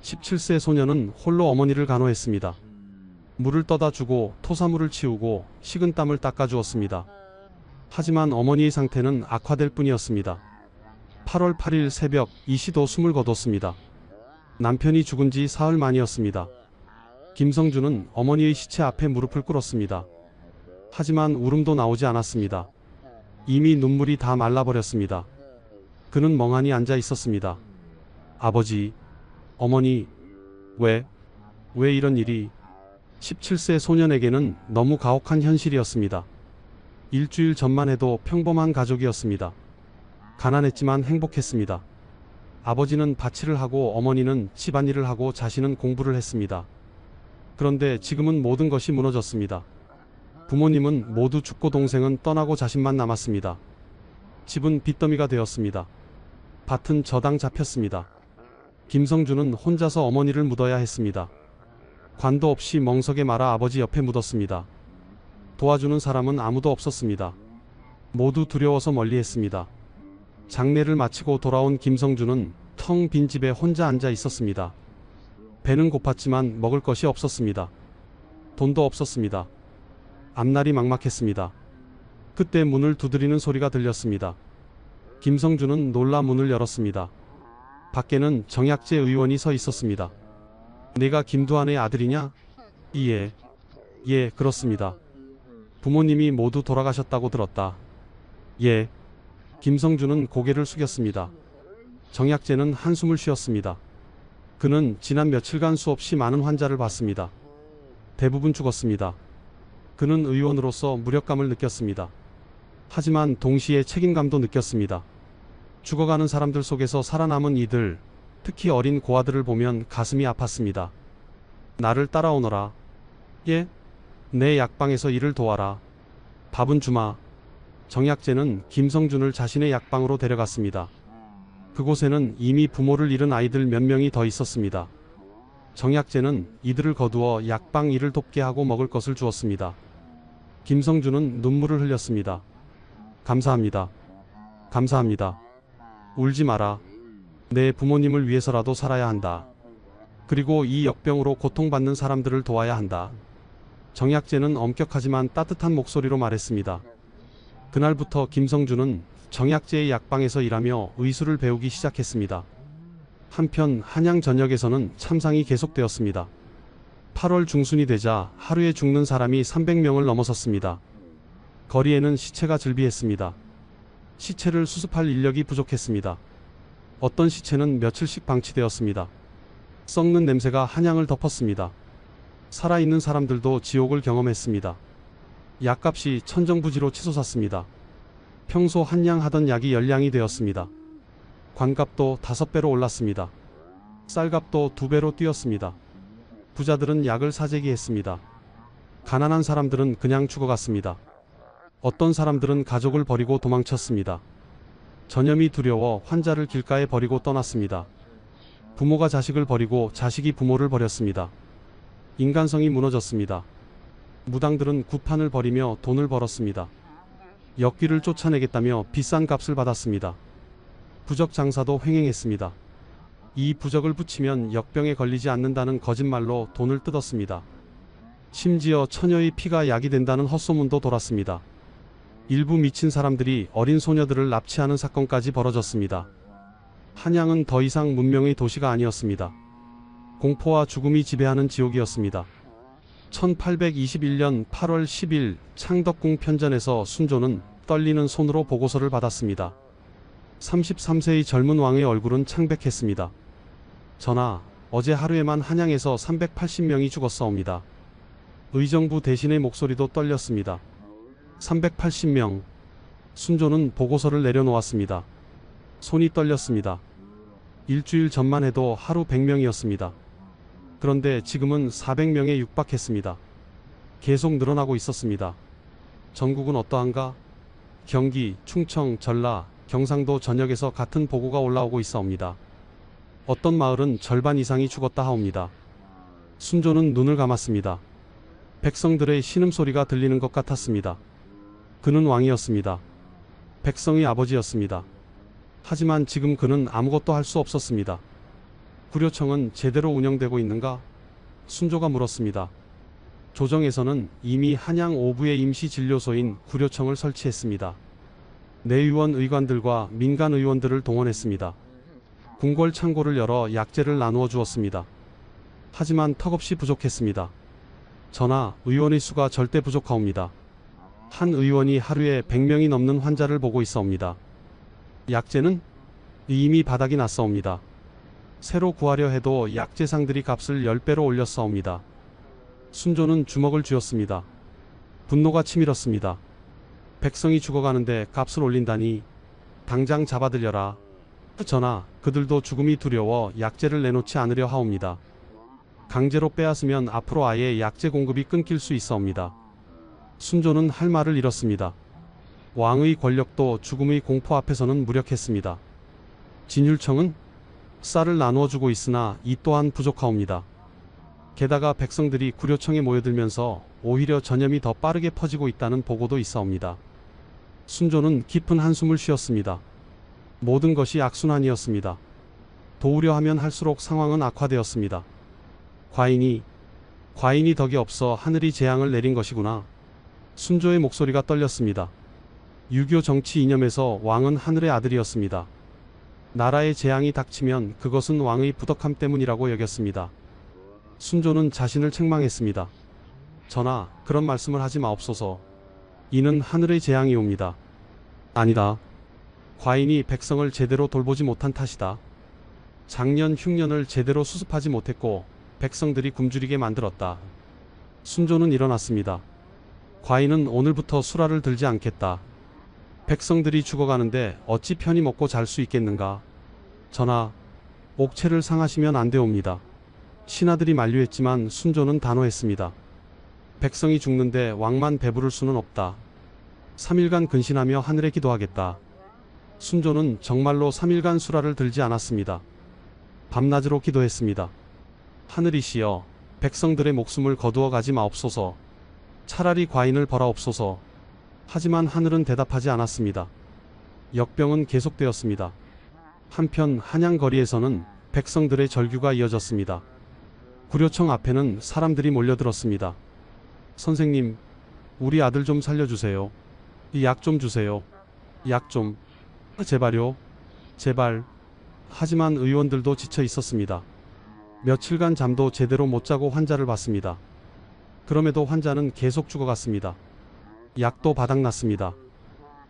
17세 소녀는 홀로 어머니를 간호했습니다. 물을 떠다 주고 토사물을 치우고 식은땀을 닦아주었습니다. 하지만 어머니의 상태는 악화될 뿐이었습니다. 8월 8일 새벽 이 씨도 숨을 거뒀습니다. 남편이 죽은 지 사흘 만이었습니다. 김성준은 어머니의 시체 앞에 무릎을 꿇었습니다. 하지만 울음도 나오지 않았습니다. 이미 눈물이 다 말라버렸습니다. 그는 멍하니 앉아 있었습니다. 아버지, 어머니, 왜 이런 일이. 17세 소년에게는 너무 가혹한 현실이었습니다. 일주일 전만 해도 평범한 가족이었습니다. 가난했지만 행복했습니다. 아버지는 밭일을 하고 어머니는 집안일을 하고 자신은 공부를 했습니다. 그런데 지금은 모든 것이 무너졌습니다. 부모님은 모두 죽고 동생은 떠나고 자신만 남았습니다. 집은 빚더미가 되었습니다. 밭은 저당 잡혔습니다. 김성준은 혼자서 어머니를 묻어야 했습니다. 관도 없이 멍석에 말아 아버지 옆에 묻었습니다. 도와주는 사람은 아무도 없었습니다. 모두 두려워서 멀리했습니다. 장례를 마치고 돌아온 김성준은 텅 빈 집에 혼자 앉아 있었습니다. 배는 고팠지만 먹을 것이 없었습니다. 돈도 없었습니다. 앞날이 막막했습니다. 그때 문을 두드리는 소리가 들렸습니다. 김성준은 놀라 문을 열었습니다. 밖에는 정약재 의원이 서 있었습니다. 내가 김두한의 아들이냐? 예, 그렇습니다. 부모님이 모두 돌아가셨다고 들었다. 예. 김성준은 고개를 숙였습니다. 정약재는 한숨을 쉬었습니다. 그는 지난 며칠간 수없이 많은 환자를 봤습니다. 대부분 죽었습니다. 그는 의원으로서 무력감을 느꼈습니다. 하지만 동시에 책임감도 느꼈습니다. 죽어가는 사람들 속에서 살아남은 이들, 특히 어린 고아들을 보면 가슴이 아팠습니다. 나를 따라오너라. 예? 내 약방에서 일을 도와라. 밥은 주마. 정약제는 김성준을 자신의 약방으로 데려갔습니다. 그곳에는 이미 부모를 잃은 아이들 몇 명이 더 있었습니다. 정약제는 이들을 거두어 약방 일을 돕게 하고 먹을 것을 주었습니다. 김성준은 눈물을 흘렸습니다. 감사합니다. 감사합니다. 울지 마라. 내 부모님을 위해서라도 살아야 한다. 그리고 이 역병으로 고통받는 사람들을 도와야 한다. 정약제는 엄격하지만 따뜻한 목소리로 말했습니다. 그날부터 김성준은 정약제의 약방에서 일하며 의술을 배우기 시작했습니다. 한편 한양 전역에서는 참상이 계속되었습니다. 8월 중순이 되자 하루에 죽는 사람이 300명을 넘어섰습니다. 거리에는 시체가 즐비했습니다. 시체를 수습할 인력이 부족했습니다. 어떤 시체는 며칠씩 방치되었습니다. 썩는 냄새가 한양을 덮었습니다. 살아있는 사람들도 지옥을 경험했습니다. 약값이 천정부지로 치솟았습니다. 평소 한양 하던 약이 열량이 되었습니다. 관값도 5배로 올랐습니다. 쌀값도 2배로 뛰었습니다. 부자들은 약을 사재기했습니다. 가난한 사람들은 그냥 죽어갔습니다. 어떤 사람들은 가족을 버리고 도망쳤습니다. 전염이 두려워 환자를 길가에 버리고 떠났습니다. 부모가 자식을 버리고 자식이 부모를 버렸습니다. 인간성이 무너졌습니다. 무당들은 구판을 벌이며 돈을 벌었습니다. 역귀를 쫓아내겠다며 비싼 값을 받았습니다. 부적 장사도 횡행했습니다. 이 부적을 붙이면 역병에 걸리지 않는다는 거짓말로 돈을 뜯었습니다. 심지어 처녀의 피가 약이 된다는 헛소문도 돌았습니다. 일부 미친 사람들이 어린 소녀들을 납치하는 사건까지 벌어졌습니다. 한양은 더 이상 문명의 도시가 아니었습니다. 공포와 죽음이 지배하는 지옥이었습니다. 1821년 8월 10일 창덕궁 편전에서 순조는 떨리는 손으로 보고서를 받았습니다. 33세의 젊은 왕의 얼굴은 창백했습니다. 전하, 어제 하루에만 한양에서 380명이 죽었사옵니다. 의정부 대신의 목소리도 떨렸습니다. 380명. 순조는 보고서를 내려놓았습니다. 손이 떨렸습니다. 일주일 전만 해도 하루 100명이었습니다. 그런데 지금은 400명에 육박했습니다. 계속 늘어나고 있었습니다. 전국은 어떠한가? 경기, 충청, 전라, 경상도 전역에서 같은 보고가 올라오고 있사옵니다. 어떤 마을은 절반 이상이 죽었다 하옵니다. 순조는 눈을 감았습니다. 백성들의 신음소리가 들리는 것 같았습니다. 그는 왕이었습니다. 백성의 아버지였습니다. 하지만 지금 그는 아무것도 할 수 없었습니다. 구려청은 제대로 운영되고 있는가? 순조가 물었습니다. 조정에서는 이미 한양 오부의 임시진료소인 구려청을 설치했습니다. 내의원 의관들과 민간 의원들을 동원했습니다. 궁궐 창고를 열어 약재를 나누어 주었습니다. 하지만 턱없이 부족했습니다. 전하, 의원의 수가 절대 부족하옵니다. 한 의원이 하루에 100명이 넘는 환자를 보고 있사옵니다. 약재는 이미 바닥이 났사옵니다. 새로 구하려 해도 약재상들이 값을 10배로 올렸사옵니다. 순조는 주먹을 쥐었습니다. 분노가 치밀었습니다. 백성이 죽어가는데 값을 올린다니. 당장 잡아들여라. 전하, 그들도 죽음이 두려워 약재를 내놓지 않으려 하옵니다. 강제로 빼앗으면 앞으로 아예 약재 공급이 끊길 수 있사옵니다. 순조는 할 말을 잃었습니다. 왕의 권력도 죽음의 공포 앞에서는 무력했습니다. 진율청은 쌀을 나누어 주고 있으나 이 또한 부족하옵니다. 게다가 백성들이 구려청에 모여들면서 오히려 전염이 더 빠르게 퍼지고 있다는 보고도 있사옵니다. 순조는 깊은 한숨을 쉬었습니다. 모든 것이 악순환이었습니다. 도우려 하면 할수록 상황은 악화되었습니다. 과인이 덕이 없어 하늘이 재앙을 내린 것이구나. 순조의 목소리가 떨렸습니다. 유교 정치 이념에서 왕은 하늘의 아들이었습니다. 나라의 재앙이 닥치면 그것은 왕의 부덕함 때문이라고 여겼습니다. 순조는 자신을 책망했습니다. 전하, 그런 말씀을 하지 마옵소서. 이는 하늘의 재앙이옵니다. 아니다. 과인이 백성을 제대로 돌보지 못한 탓이다. 작년 흉년을 제대로 수습하지 못했고 백성들이 굶주리게 만들었다. 순조는 일어났습니다. 과인은 오늘부터 수라를 들지 않겠다. 백성들이 죽어가는데 어찌 편히 먹고 잘 수 있겠는가. 전하, 옥체를 상하시면 안 되옵니다. 신하들이 만류했지만 순조는 단호했습니다. 백성이 죽는데 왕만 배부를 수는 없다. 3일간 근신하며 하늘에 기도하겠다. 순조는 정말로 3일간 수라를 들지 않았습니다. 밤낮으로 기도했습니다. 하늘이시여, 백성들의 목숨을 거두어 가지 마옵소서. 차라리 과인을 벌하옵소서. 하지만 하늘은 대답하지 않았습니다. 역병은 계속되었습니다. 한편 한양 거리에서는 백성들의 절규가 이어졌습니다. 구려청 앞에는 사람들이 몰려들었습니다. 선생님, 우리 아들 좀 살려주세요. 이 약 좀 주세요. 약 좀. 제발요. 제발. 하지만 의원들도 지쳐 있었습니다. 며칠간 잠도 제대로 못 자고 환자를 봤습니다. 그럼에도 환자는 계속 죽어갔습니다. 약도 바닥났습니다.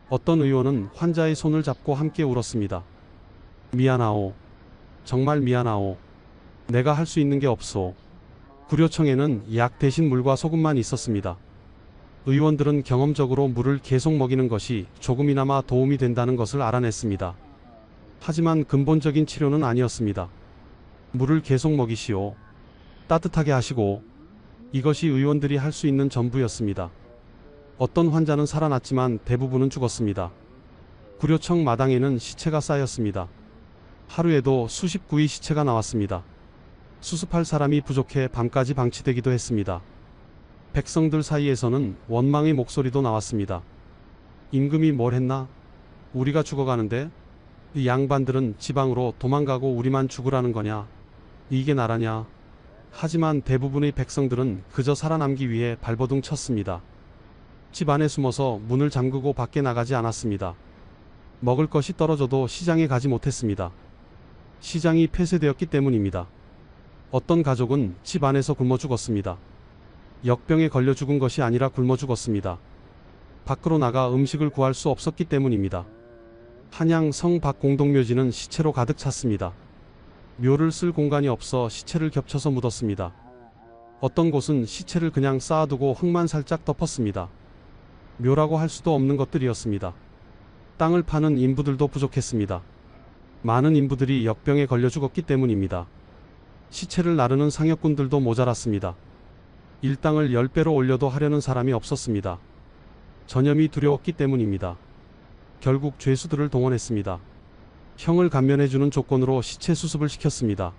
어떤 의원은 환자의 손을 잡고 함께 울었습니다. 미안하오. 정말 미안하오. 내가 할 수 있는 게 없소. 구려청에는 약 대신 물과 소금만 있었습니다. 의원들은 경험적으로 물을 계속 먹이는 것이 조금이나마 도움이 된다는 것을 알아냈습니다. 하지만 근본적인 치료는 아니었습니다. 물을 계속 먹이시오. 따뜻하게 하시고. 이것이 의원들이 할 수 있는 전부였습니다. 어떤 환자는 살아났지만 대부분은 죽었습니다. 구려청 마당에는 시체가 쌓였습니다. 하루에도 수십 구의 시체가 나왔습니다. 수습할 사람이 부족해 밤까지 방치되기도 했습니다. 백성들 사이에서는 원망의 목소리도 나왔습니다. 임금이 뭘 했나? 우리가 죽어가는데? 이 양반들은 지방으로 도망가고 우리만 죽으라는 거냐? 이게 나라냐? 하지만 대부분의 백성들은 그저 살아남기 위해 발버둥 쳤습니다. 집 안에 숨어서 문을 잠그고 밖에 나가지 않았습니다. 먹을 것이 떨어져도 시장에 가지 못했습니다. 시장이 폐쇄되었기 때문입니다. 어떤 가족은 집 안에서 굶어 죽었습니다. 역병에 걸려 죽은 것이 아니라 굶어 죽었습니다. 밖으로 나가 음식을 구할 수 없었기 때문입니다. 한양 성 밖 공동묘지는 시체로 가득 찼습니다. 묘를 쓸 공간이 없어 시체를 겹쳐서 묻었습니다. 어떤 곳은 시체를 그냥 쌓아두고 흙만 살짝 덮었습니다. 묘라고 할 수도 없는 것들이었습니다. 땅을 파는 인부들도 부족했습니다. 많은 인부들이 역병에 걸려 죽었기 때문입니다. 시체를 나르는 상역군들도 모자랐습니다. 일당을 10배로 올려도 하려는 사람이 없었습니다. 전염이 두려웠기 때문입니다. 결국 죄수들을 동원했습니다. 형을 감면해주는 조건으로 시체 수습을 시켰습니다.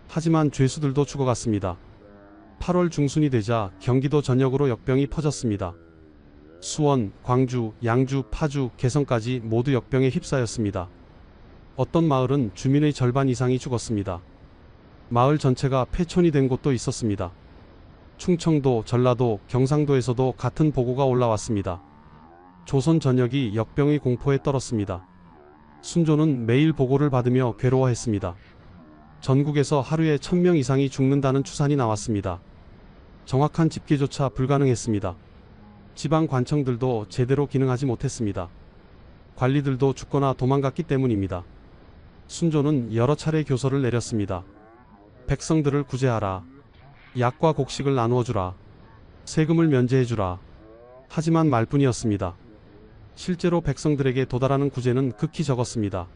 하지만 죄수들도 죽어갔습니다. 8월 중순이 되자 경기도 전역으로 역병이 퍼졌습니다. 수원, 광주, 양주, 파주, 개성까지 모두 역병에 휩싸였습니다. 어떤 마을은 주민의 절반 이상이 죽었습니다. 마을 전체가 폐촌이 된 곳도 있었습니다. 충청도, 전라도, 경상도에서도 같은 보고가 올라왔습니다. 조선 전역이 역병의 공포에 떨었습니다. 순조는 매일 보고를 받으며 괴로워했습니다. 전국에서 하루에 1000명 이상이 죽는다는 추산이 나왔습니다. 정확한 집계조차 불가능했습니다. 지방 관청들도 제대로 기능하지 못했습니다. 관리들도 죽거나 도망갔기 때문입니다. 순조는 여러 차례 교서를 내렸습니다. 백성들을 구제하라. 약과 곡식을 나누어 주라. 세금을 면제해 주라. 하지만 말뿐이었습니다. 실제로 백성들에게 도달하는 구제는 극히 적었습니다.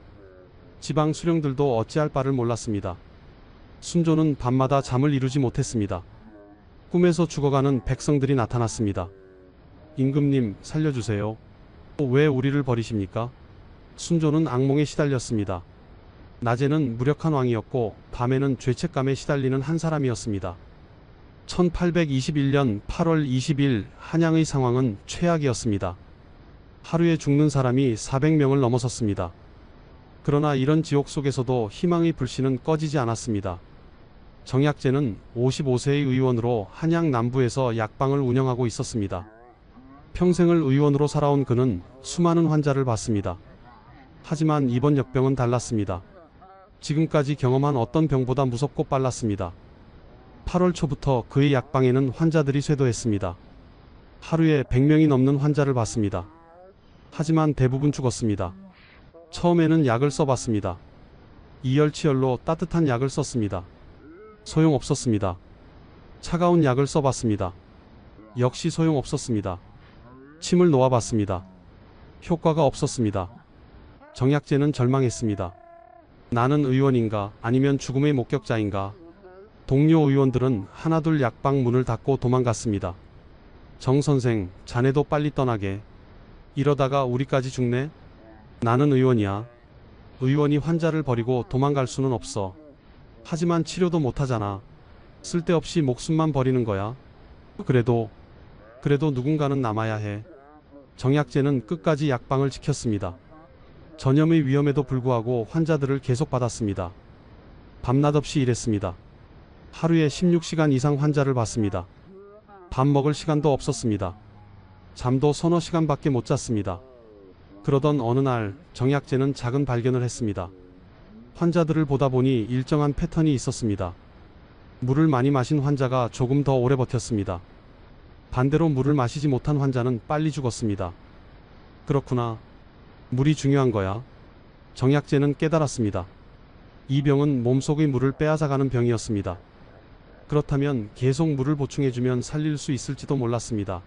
지방 수령들도 어찌할 바를 몰랐습니다. 순조는 밤마다 잠을 이루지 못했습니다. 꿈에서 죽어가는 백성들이 나타났습니다. 임금님, 살려주세요. 왜 우리를 버리십니까? 순조는 악몽에 시달렸습니다. 낮에는 무력한 왕이었고 밤에는 죄책감에 시달리는 한 사람이었습니다. 1821년 8월 20일 한양의 상황은 최악이었습니다. 하루에 죽는 사람이 400명을 넘어섰습니다. 그러나 이런 지옥 속에서도 희망의 불씨는 꺼지지 않았습니다. 정약제는 55세의 의원으로 한양 남부에서 약방을 운영하고 있었습니다. 평생을 의원으로 살아온 그는 수많은 환자를 봤습니다. 하지만 이번 역병은 달랐습니다. 지금까지 경험한 어떤 병보다 무섭고 빨랐습니다. 8월 초부터 그의 약방에는 환자들이 쇄도했습니다. 하루에 100명이 넘는 환자를 봤습니다. 하지만 대부분 죽었습니다. 처음에는 약을 써봤습니다. 이열치열로 따뜻한 약을 썼습니다. 소용없었습니다. 차가운 약을 써봤습니다. 역시 소용없었습니다. 침을 놓아봤습니다. 효과가 없었습니다. 정약제는 절망했습니다. 나는 의원인가 아니면 죽음의 목격자인가. 동료 의원들은 하나둘 약방 문을 닫고 도망갔습니다. 정 선생, 자네도 빨리 떠나게. 이러다가 우리까지 죽네? 나는 의원이야. 의원이 환자를 버리고 도망갈 수는 없어. 하지만 치료도 못하잖아. 쓸데없이 목숨만 버리는 거야. 그래도 누군가는 남아야 해. 정약제는 끝까지 약방을 지켰습니다. 전염의 위험에도 불구하고 환자들을 계속 받았습니다. 밤낮 없이 일했습니다. 하루에 16시간 이상 환자를 봤습니다. 밥 먹을 시간도 없었습니다. 잠도 서너 시간밖에 못 잤습니다. 그러던 어느 날 정약제는 작은 발견을 했습니다. 환자들을 보다 보니 일정한 패턴이 있었습니다. 물을 많이 마신 환자가 조금 더 오래 버텼습니다. 반대로 물을 마시지 못한 환자는 빨리 죽었습니다. 그렇구나. 물이 중요한 거야. 정약제는 깨달았습니다. 이 병은 몸속의 물을 빼앗아가는 병이었습니다. 그렇다면 계속 물을 보충해주면 살릴 수 있을지도 몰랐습니다.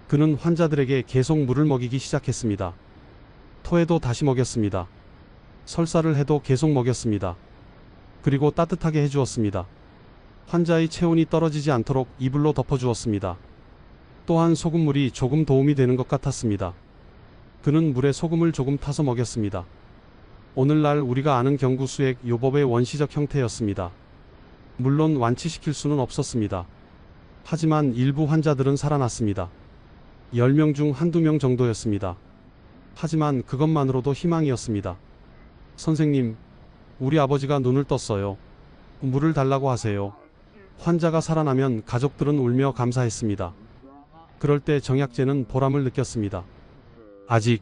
그는 환자들에게 계속 물을 먹이기 시작했습니다. 토해도 다시 먹였습니다. 설사를 해도 계속 먹였습니다. 그리고 따뜻하게 해주었습니다. 환자의 체온이 떨어지지 않도록 이불로 덮어주었습니다. 또한 소금물이 조금 도움이 되는 것 같았습니다. 그는 물에 소금을 조금 타서 먹였습니다. 오늘날 우리가 아는 경구수액 요법의 원시적 형태였습니다. 물론 완치시킬 수는 없었습니다. 하지만 일부 환자들은 살아났습니다. 10명 중 한두 명 정도였습니다. 하지만 그것만으로도 희망이었습니다. 선생님, 우리 아버지가 눈을 떴어요. 물을 달라고 하세요. 환자가 살아나면 가족들은 울며 감사했습니다. 그럴 때 정약제는 보람을 느꼈습니다. 아직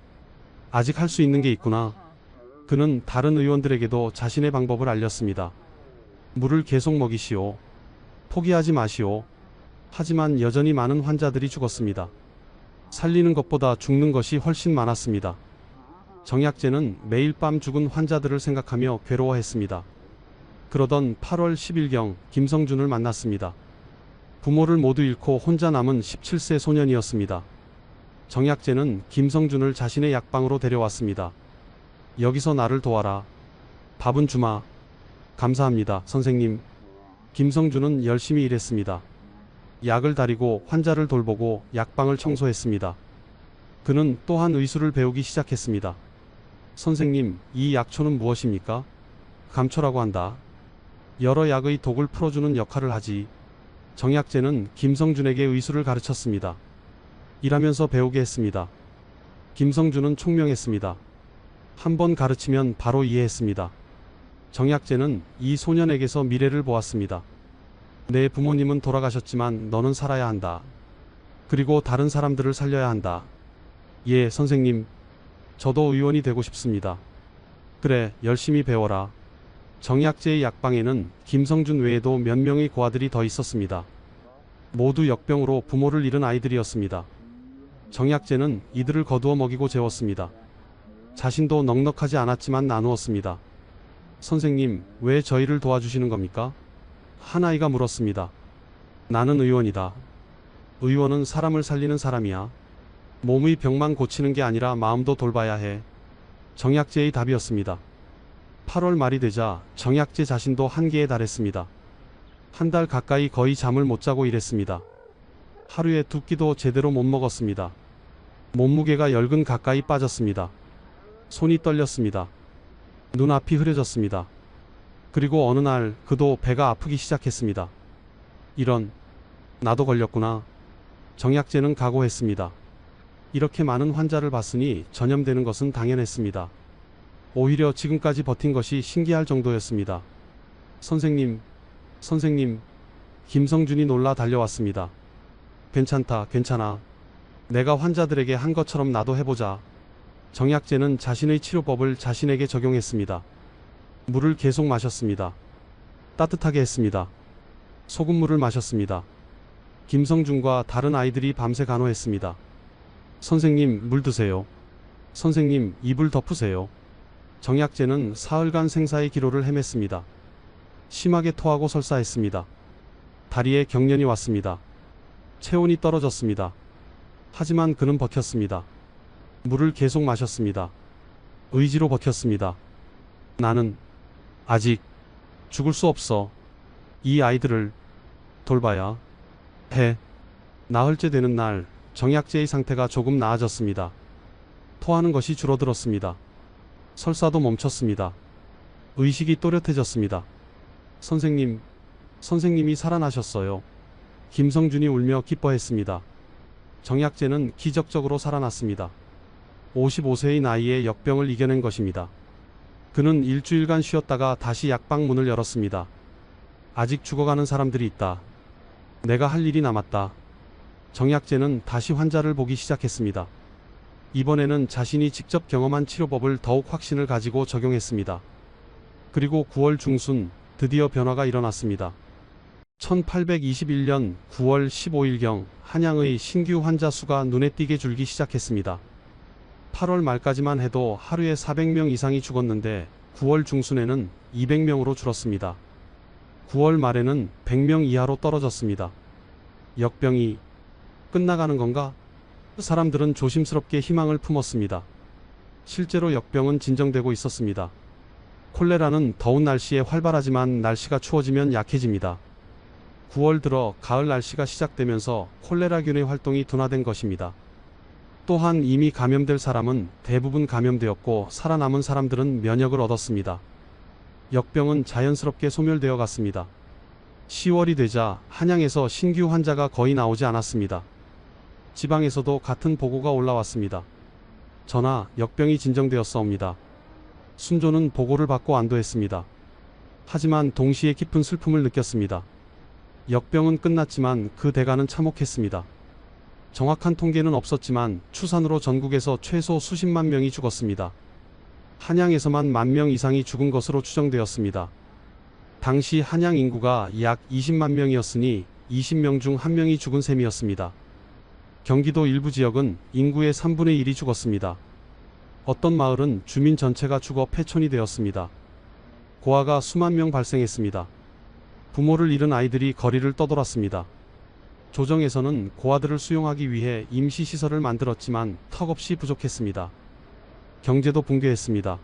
할 수 있는 게 있구나. 그는 다른 의원들에게도 자신의 방법을 알렸습니다. 물을 계속 먹이시오. 포기하지 마시오. 하지만 여전히 많은 환자들이 죽었습니다. 살리는 것보다 죽는 것이 훨씬 많았습니다. 정약제는 매일 밤 죽은 환자들을 생각하며 괴로워했습니다. 그러던 8월 10일경 김성준을 만났습니다. 부모를 모두 잃고 혼자 남은 17세 소년이었습니다. 정약제는 김성준을 자신의 약방으로 데려왔습니다. 여기서 나를 도와라. 밥은 주마. 감사합니다, 선생님. 김성준은 열심히 일했습니다. 약을 다리고 환자를 돌보고 약방을 청소했습니다. 그는 또한 의술을 배우기 시작했습니다. 선생님, 이 약초는 무엇입니까? 감초라고 한다. 여러 약의 독을 풀어주는 역할을 하지. 정약제는 김성준에게 의술을 가르쳤습니다. 일하면서 배우게 했습니다. 김성준은 총명했습니다. 한 번 가르치면 바로 이해했습니다. 정약제는 이 소년에게서 미래를 보았습니다. 내 부모님은 돌아가셨지만 너는 살아야 한다. 그리고 다른 사람들을 살려야 한다. 예, 선생님. 저도 의원이 되고 싶습니다. 그래, 열심히 배워라. 정약제의 약방에는 김성준 외에도 몇 명의 고아들이 더 있었습니다. 모두 역병으로 부모를 잃은 아이들이었습니다. 정약제는 이들을 거두어 먹이고 재웠습니다. 자신도 넉넉하지 않았지만 나누었습니다. 선생님, 왜 저희를 도와주시는 겁니까? 한 아이가 물었습니다. 나는 의원이다. 의원은 사람을 살리는 사람이야. 몸의 병만 고치는 게 아니라 마음도 돌봐야 해. 정약제의 답이었습니다. 8월 말이 되자 정약제 자신도 한계에 달했습니다. 한 달 가까이 거의 잠을 못 자고 일했습니다. 하루에 2끼도 제대로 못 먹었습니다. 몸무게가 10근 가까이 빠졌습니다. 손이 떨렸습니다. 눈앞이 흐려졌습니다. 그리고 어느 날 그도 배가 아프기 시작했습니다. 이런, 나도 걸렸구나. 정약제는 각오했습니다. 이렇게 많은 환자를 봤으니 전염되는 것은 당연했습니다. 오히려 지금까지 버틴 것이 신기할 정도였습니다. 선생님, 김성준이 놀라 달려왔습니다. 괜찮다, 괜찮아. 내가 환자들에게 한 것처럼 나도 해보자. 정약제는 자신의 치료법을 자신에게 적용했습니다. 물을 계속 마셨습니다. 따뜻하게 했습니다. 소금물을 마셨습니다. 김성준과 다른 아이들이 밤새 간호했습니다. 선생님, 물 드세요. 선생님, 이불 덮으세요. 정약제는 사흘간 생사의 기로를 헤맸습니다. 심하게 토하고 설사했습니다. 다리에 경련이 왔습니다. 체온이 떨어졌습니다. 하지만 그는 버텼습니다. 물을 계속 마셨습니다. 의지로 버텼습니다. 나는 아직 죽을 수 없어. 이 아이들을 돌봐야 해. 나흘째 되는 날, 정약제의 상태가 조금 나아졌습니다. 토하는 것이 줄어들었습니다. 설사도 멈췄습니다. 의식이 또렷해졌습니다. 선생님이 살아나셨어요. 김성준이 울며 기뻐했습니다. 정약제는 기적적으로 살아났습니다. 55세의 나이에 역병을 이겨낸 것입니다. 그는 일주일간 쉬었다가 다시 약방 문을 열었습니다. 아직 죽어가는 사람들이 있다. 내가 할 일이 남았다. 정약제는 다시 환자를 보기 시작했습니다. 이번에는 자신이 직접 경험한 치료법을 더욱 확신을 가지고 적용했습니다. 그리고 9월 중순 드디어 변화가 일어났습니다. 1821년 9월 15일경 한양의 신규 환자 수가 눈에 띄게 줄기 시작했습니다. 8월 말까지만 해도 하루에 400명 이상이 죽었는데 9월 중순에는 200명으로 줄었습니다. 9월 말에는 100명 이하로 떨어졌습니다. 역병이 끝나가는 건가? 사람들은 조심스럽게 희망을 품었습니다. 실제로 역병은 진정되고 있었습니다. 콜레라는 더운 날씨에 활발하지만 날씨가 추워지면 약해집니다. 9월 들어 가을 날씨가 시작되면서 콜레라균의 활동이 둔화된 것입니다. 또한 이미 감염될 사람은 대부분 감염되었고 살아남은 사람들은 면역을 얻었습니다. 역병은 자연스럽게 소멸되어 갔습니다. 10월이 되자 한양에서 신규 환자가 거의 나오지 않았습니다. 지방에서도 같은 보고가 올라왔습니다. 전하, 역병이 진정되었사옵니다. 순조는 보고를 받고 안도했습니다. 하지만 동시에 깊은 슬픔을 느꼈습니다. 역병은 끝났지만 그 대가는 참혹했습니다. 정확한 통계는 없었지만 추산으로 전국에서 최소 수십만 명이 죽었습니다. 한양에서만 10,000명 이상이 죽은 것으로 추정되었습니다. 당시 한양 인구가 약 20만 명이었으니 20명 중 1명이 죽은 셈이었습니다. 경기도 일부 지역은 인구의 3분의 1이 죽었습니다. 어떤 마을은 주민 전체가 죽어 폐촌이 되었습니다. 고아가 수만 명 발생했습니다. 부모를 잃은 아이들이 거리를 떠돌았습니다. 조정에서는 고아들을 수용하기 위해 임시시설을 만들었지만 턱없이 부족했습니다. 경제도 붕괴했습니다.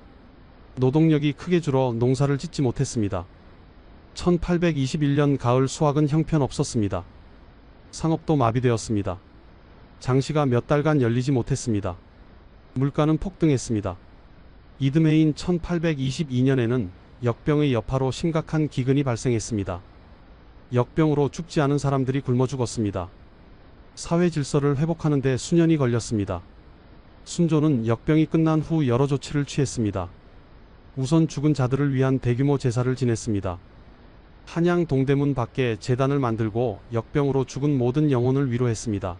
노동력이 크게 줄어 농사를 짓지 못했습니다. 1821년 가을 수확은 형편없었습니다. 상업도 마비되었습니다. 장시가 몇 달간 열리지 못했습니다. 물가는 폭등했습니다. 이듬해인 1822년에는 역병의 여파로 심각한 기근이 발생했습니다. 역병으로 죽지 않은 사람들이 굶어 죽었습니다. 사회 질서를 회복하는 데 수년이 걸렸습니다. 순조는 역병이 끝난 후 여러 조치를 취했습니다. 우선 죽은 자들을 위한 대규모 제사를 지냈습니다. 한양 동대문 밖에 제단을 만들고 역병으로 죽은 모든 영혼을 위로했습니다.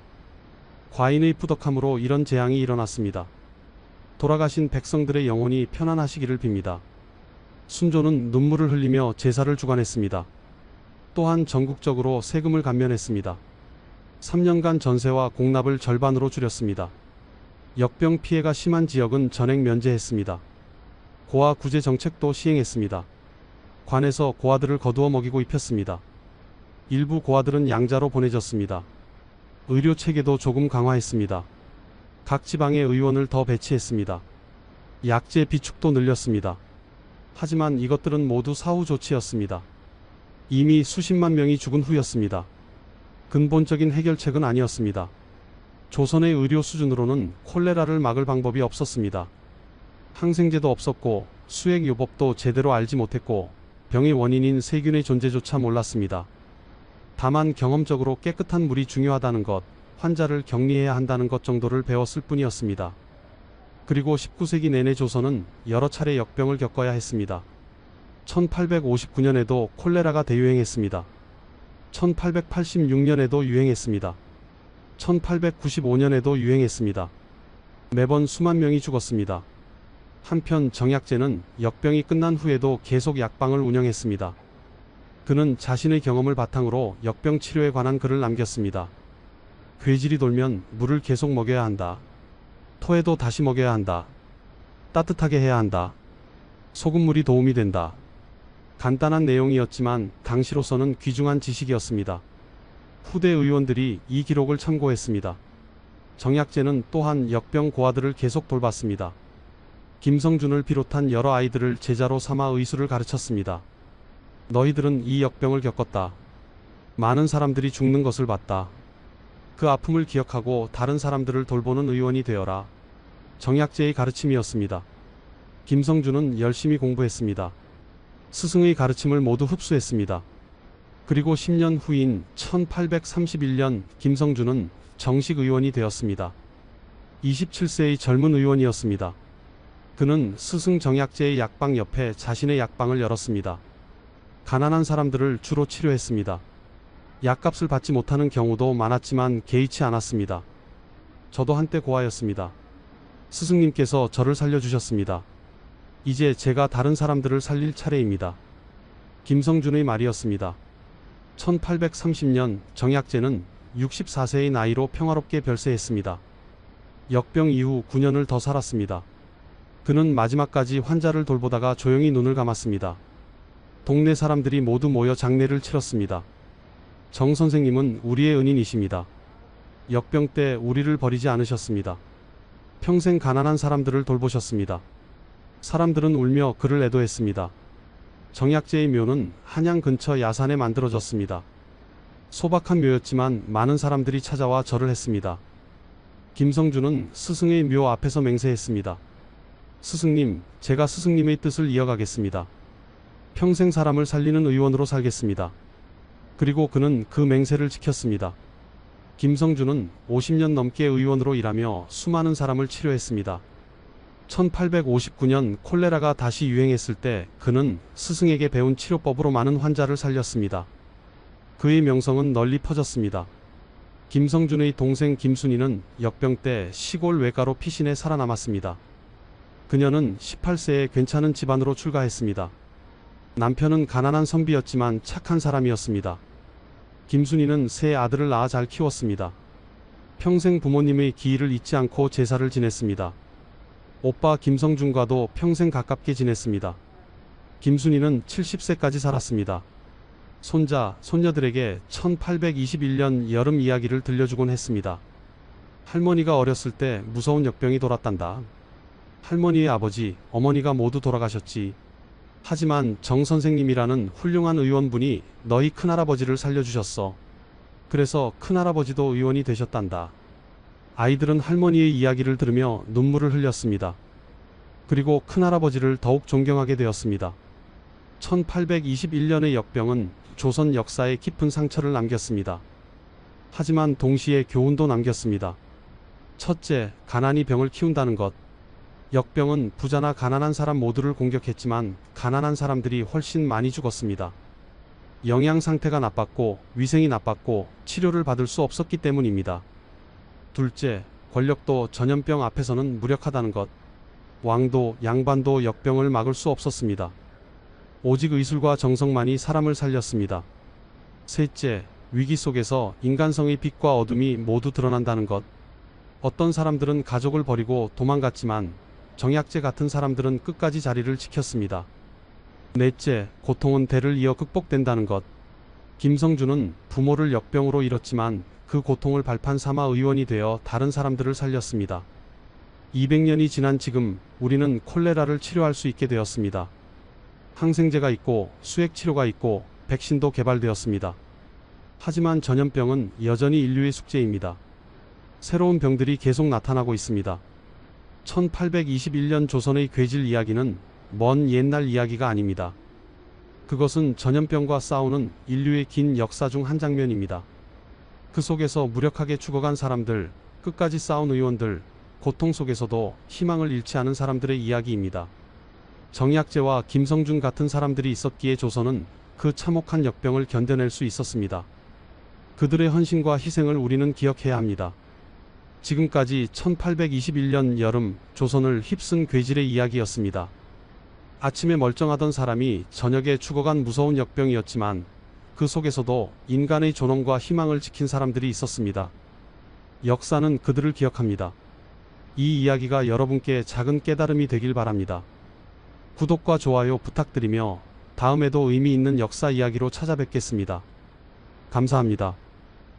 과인의 부덕함으로 이런 재앙이 일어났습니다. 돌아가신 백성들의 영혼이 편안하시기를 빕니다. 순조는 눈물을 흘리며 제사를 주관했습니다. 또한 전국적으로 세금을 감면했습니다. 3년간 전세와 공납을 절반으로 줄였습니다. 역병 피해가 심한 지역은 전액 면제했습니다. 고아 구제 정책도 시행했습니다. 관에서 고아들을 거두어 먹이고 입혔습니다. 일부 고아들은 양자로 보내졌습니다. 의료 체계도 조금 강화했습니다. 각 지방에 의원을 더 배치했습니다. 약제 비축도 늘렸습니다. 하지만 이것들은 모두 사후 조치였습니다. 이미 수십만 명이 죽은 후였습니다. 근본적인 해결책은 아니었습니다. 조선의 의료 수준으로는 콜레라를 막을 방법이 없었습니다. 항생제도 없었고 수액요법도 제대로 알지 못했고 병의 원인인 세균의 존재조차 몰랐습니다. 다만 경험적으로 깨끗한 물이 중요하다는 것, 환자를 격리해야 한다는 것 정도를 배웠을 뿐이었습니다. 그리고 19세기 내내 조선은 여러 차례 역병을 겪어야 했습니다. 1859년에도 콜레라가 대유행했습니다. 1886년에도 유행했습니다. 1895년에도 유행했습니다. 매번 수만 명이 죽었습니다. 한편 정약제는 역병이 끝난 후에도 계속 약방을 운영했습니다. 그는 자신의 경험을 바탕으로 역병 치료에 관한 글을 남겼습니다. 괴질이 돌면 물을 계속 먹여야 한다. 토해도 다시 먹여야 한다. 따뜻하게 해야 한다. 소금물이 도움이 된다. 간단한 내용이었지만 당시로서는 귀중한 지식이었습니다. 후대 의원들이 이 기록을 참고했습니다. 정약제는 또한 역병 고아들을 계속 돌봤습니다. 김성준을 비롯한 여러 아이들을 제자로 삼아 의술을 가르쳤습니다. 너희들은 이 역병을 겪었다. 많은 사람들이 죽는 것을 봤다. 그 아픔을 기억하고 다른 사람들을 돌보는 의원이 되어라. 정약제의 가르침이었습니다. 김성준은 열심히 공부했습니다. 스승의 가르침을 모두 흡수했습니다. 그리고 10년 후인 1831년 김성준은 정식 의원이 되었습니다. 27세의 젊은 의원이었습니다. 그는 스승 정약제의 약방 옆에 자신의 약방을 열었습니다. 가난한 사람들을 주로 치료했습니다. 약값을 받지 못하는 경우도 많았지만 개의치 않았습니다. 저도 한때 고아였습니다. 스승님께서 저를 살려주셨습니다. 이제 제가 다른 사람들을 살릴 차례입니다. 김성준의 말이었습니다. 1830년 정약제는 64세의 나이로 평화롭게 별세했습니다. 역병 이후 9년을 더 살았습니다. 그는 마지막까지 환자를 돌보다가 조용히 눈을 감았습니다. 동네 사람들이 모두 모여 장례를 치렀습니다. 정 선생님은 우리의 은인이십니다. 역병 때 우리를 버리지 않으셨습니다. 평생 가난한 사람들을 돌보셨습니다. 사람들은 울며 그를 애도했습니다. 정약제의 묘는 한양 근처 야산에 만들어졌습니다. 소박한 묘였지만 많은 사람들이 찾아와 절을 했습니다. 김성준은 스승의 묘 앞에서 맹세했습니다. 스승님, 제가 스승님의 뜻을 이어가겠습니다. 평생 사람을 살리는 의원으로 살겠습니다. 그리고 그는 그 맹세를 지켰습니다. 김성준은 50년 넘게 의원으로 일하며 수많은 사람을 치료했습니다. 1859년 콜레라가 다시 유행했을 때 그는 스승에게 배운 치료법으로 많은 환자를 살렸습니다. 그의 명성은 널리 퍼졌습니다. 김성준의 동생 김순희는 역병 때 시골 외가로 피신해 살아남았습니다. 그녀는 18세에 괜찮은 집안으로 출가했습니다. 남편은 가난한 선비였지만 착한 사람이었습니다. 김순희는 세 아들을 낳아 잘 키웠습니다. 평생 부모님의 기일을 잊지 않고 제사를 지냈습니다. 오빠 김성준과도 평생 가깝게 지냈습니다. 김순희는 70세까지 살았습니다. 손자, 손녀들에게 1821년 여름 이야기를 들려주곤 했습니다. 할머니가 어렸을 때 무서운 역병이 돌았단다. 할머니의 아버지, 어머니가 모두 돌아가셨지. 하지만 정 선생님이라는 훌륭한 의원분이 너희 큰할아버지를 살려주셨어. 그래서 큰할아버지도 의원이 되셨단다. 아이들은 할머니의 이야기를 들으며 눈물을 흘렸습니다. 그리고 큰할아버지를 더욱 존경하게 되었습니다. 1821년의 역병은 조선 역사에 깊은 상처를 남겼습니다. 하지만 동시에 교훈도 남겼습니다. 첫째, 가난이 병을 키운다는 것. 역병은 부자나 가난한 사람 모두를 공격했지만 가난한 사람들이 훨씬 많이 죽었습니다. 영양 상태가 나빴고 위생이 나빴고 치료를 받을 수 없었기 때문입니다. 둘째, 권력도 전염병 앞에서는 무력하다는 것. 왕도 양반도 역병을 막을 수 없었습니다. 오직 의술과 정성만이 사람을 살렸습니다. 셋째, 위기 속에서 인간성의 빛과 어둠이 모두 드러난다는 것. 어떤 사람들은 가족을 버리고 도망갔지만 정약제 같은 사람들은 끝까지 자리를 지켰습니다. 넷째, 고통은 대를 이어 극복된다는 것. 김성준은 부모를 역병으로 잃었지만 그 고통을 발판 삼아 의원이 되어 다른 사람들을 살렸습니다. 200년이 지난 지금 우리는 콜레라를 치료할 수 있게 되었습니다. 항생제가 있고 수액치료가 있고 백신도 개발되었습니다. 하지만 전염병은 여전히 인류의 숙제입니다. 새로운 병들이 계속 나타나고 있습니다. 1821년 조선의 괴질 이야기는 먼 옛날 이야기가 아닙니다. 그것은 전염병과 싸우는 인류의 긴 역사 중 한 장면입니다. 그 속에서 무력하게 죽어간 사람들, 끝까지 싸운 의원들, 고통 속에서도 희망을 잃지 않은 사람들의 이야기입니다. 정약제와 김성준 같은 사람들이 있었기에 조선은 그 참혹한 역병을 견뎌낼 수 있었습니다. 그들의 헌신과 희생을 우리는 기억해야 합니다. 지금까지 1821년 여름 조선을 휩쓴 괴질의 이야기였습니다. 아침에 멀쩡하던 사람이 저녁에 죽어간 무서운 역병이었지만 그 속에서도 인간의 존엄과 희망을 지킨 사람들이 있었습니다. 역사는 그들을 기억합니다. 이 이야기가 여러분께 작은 깨달음이 되길 바랍니다. 구독과 좋아요 부탁드리며 다음에도 의미 있는 역사 이야기로 찾아뵙겠습니다. 감사합니다.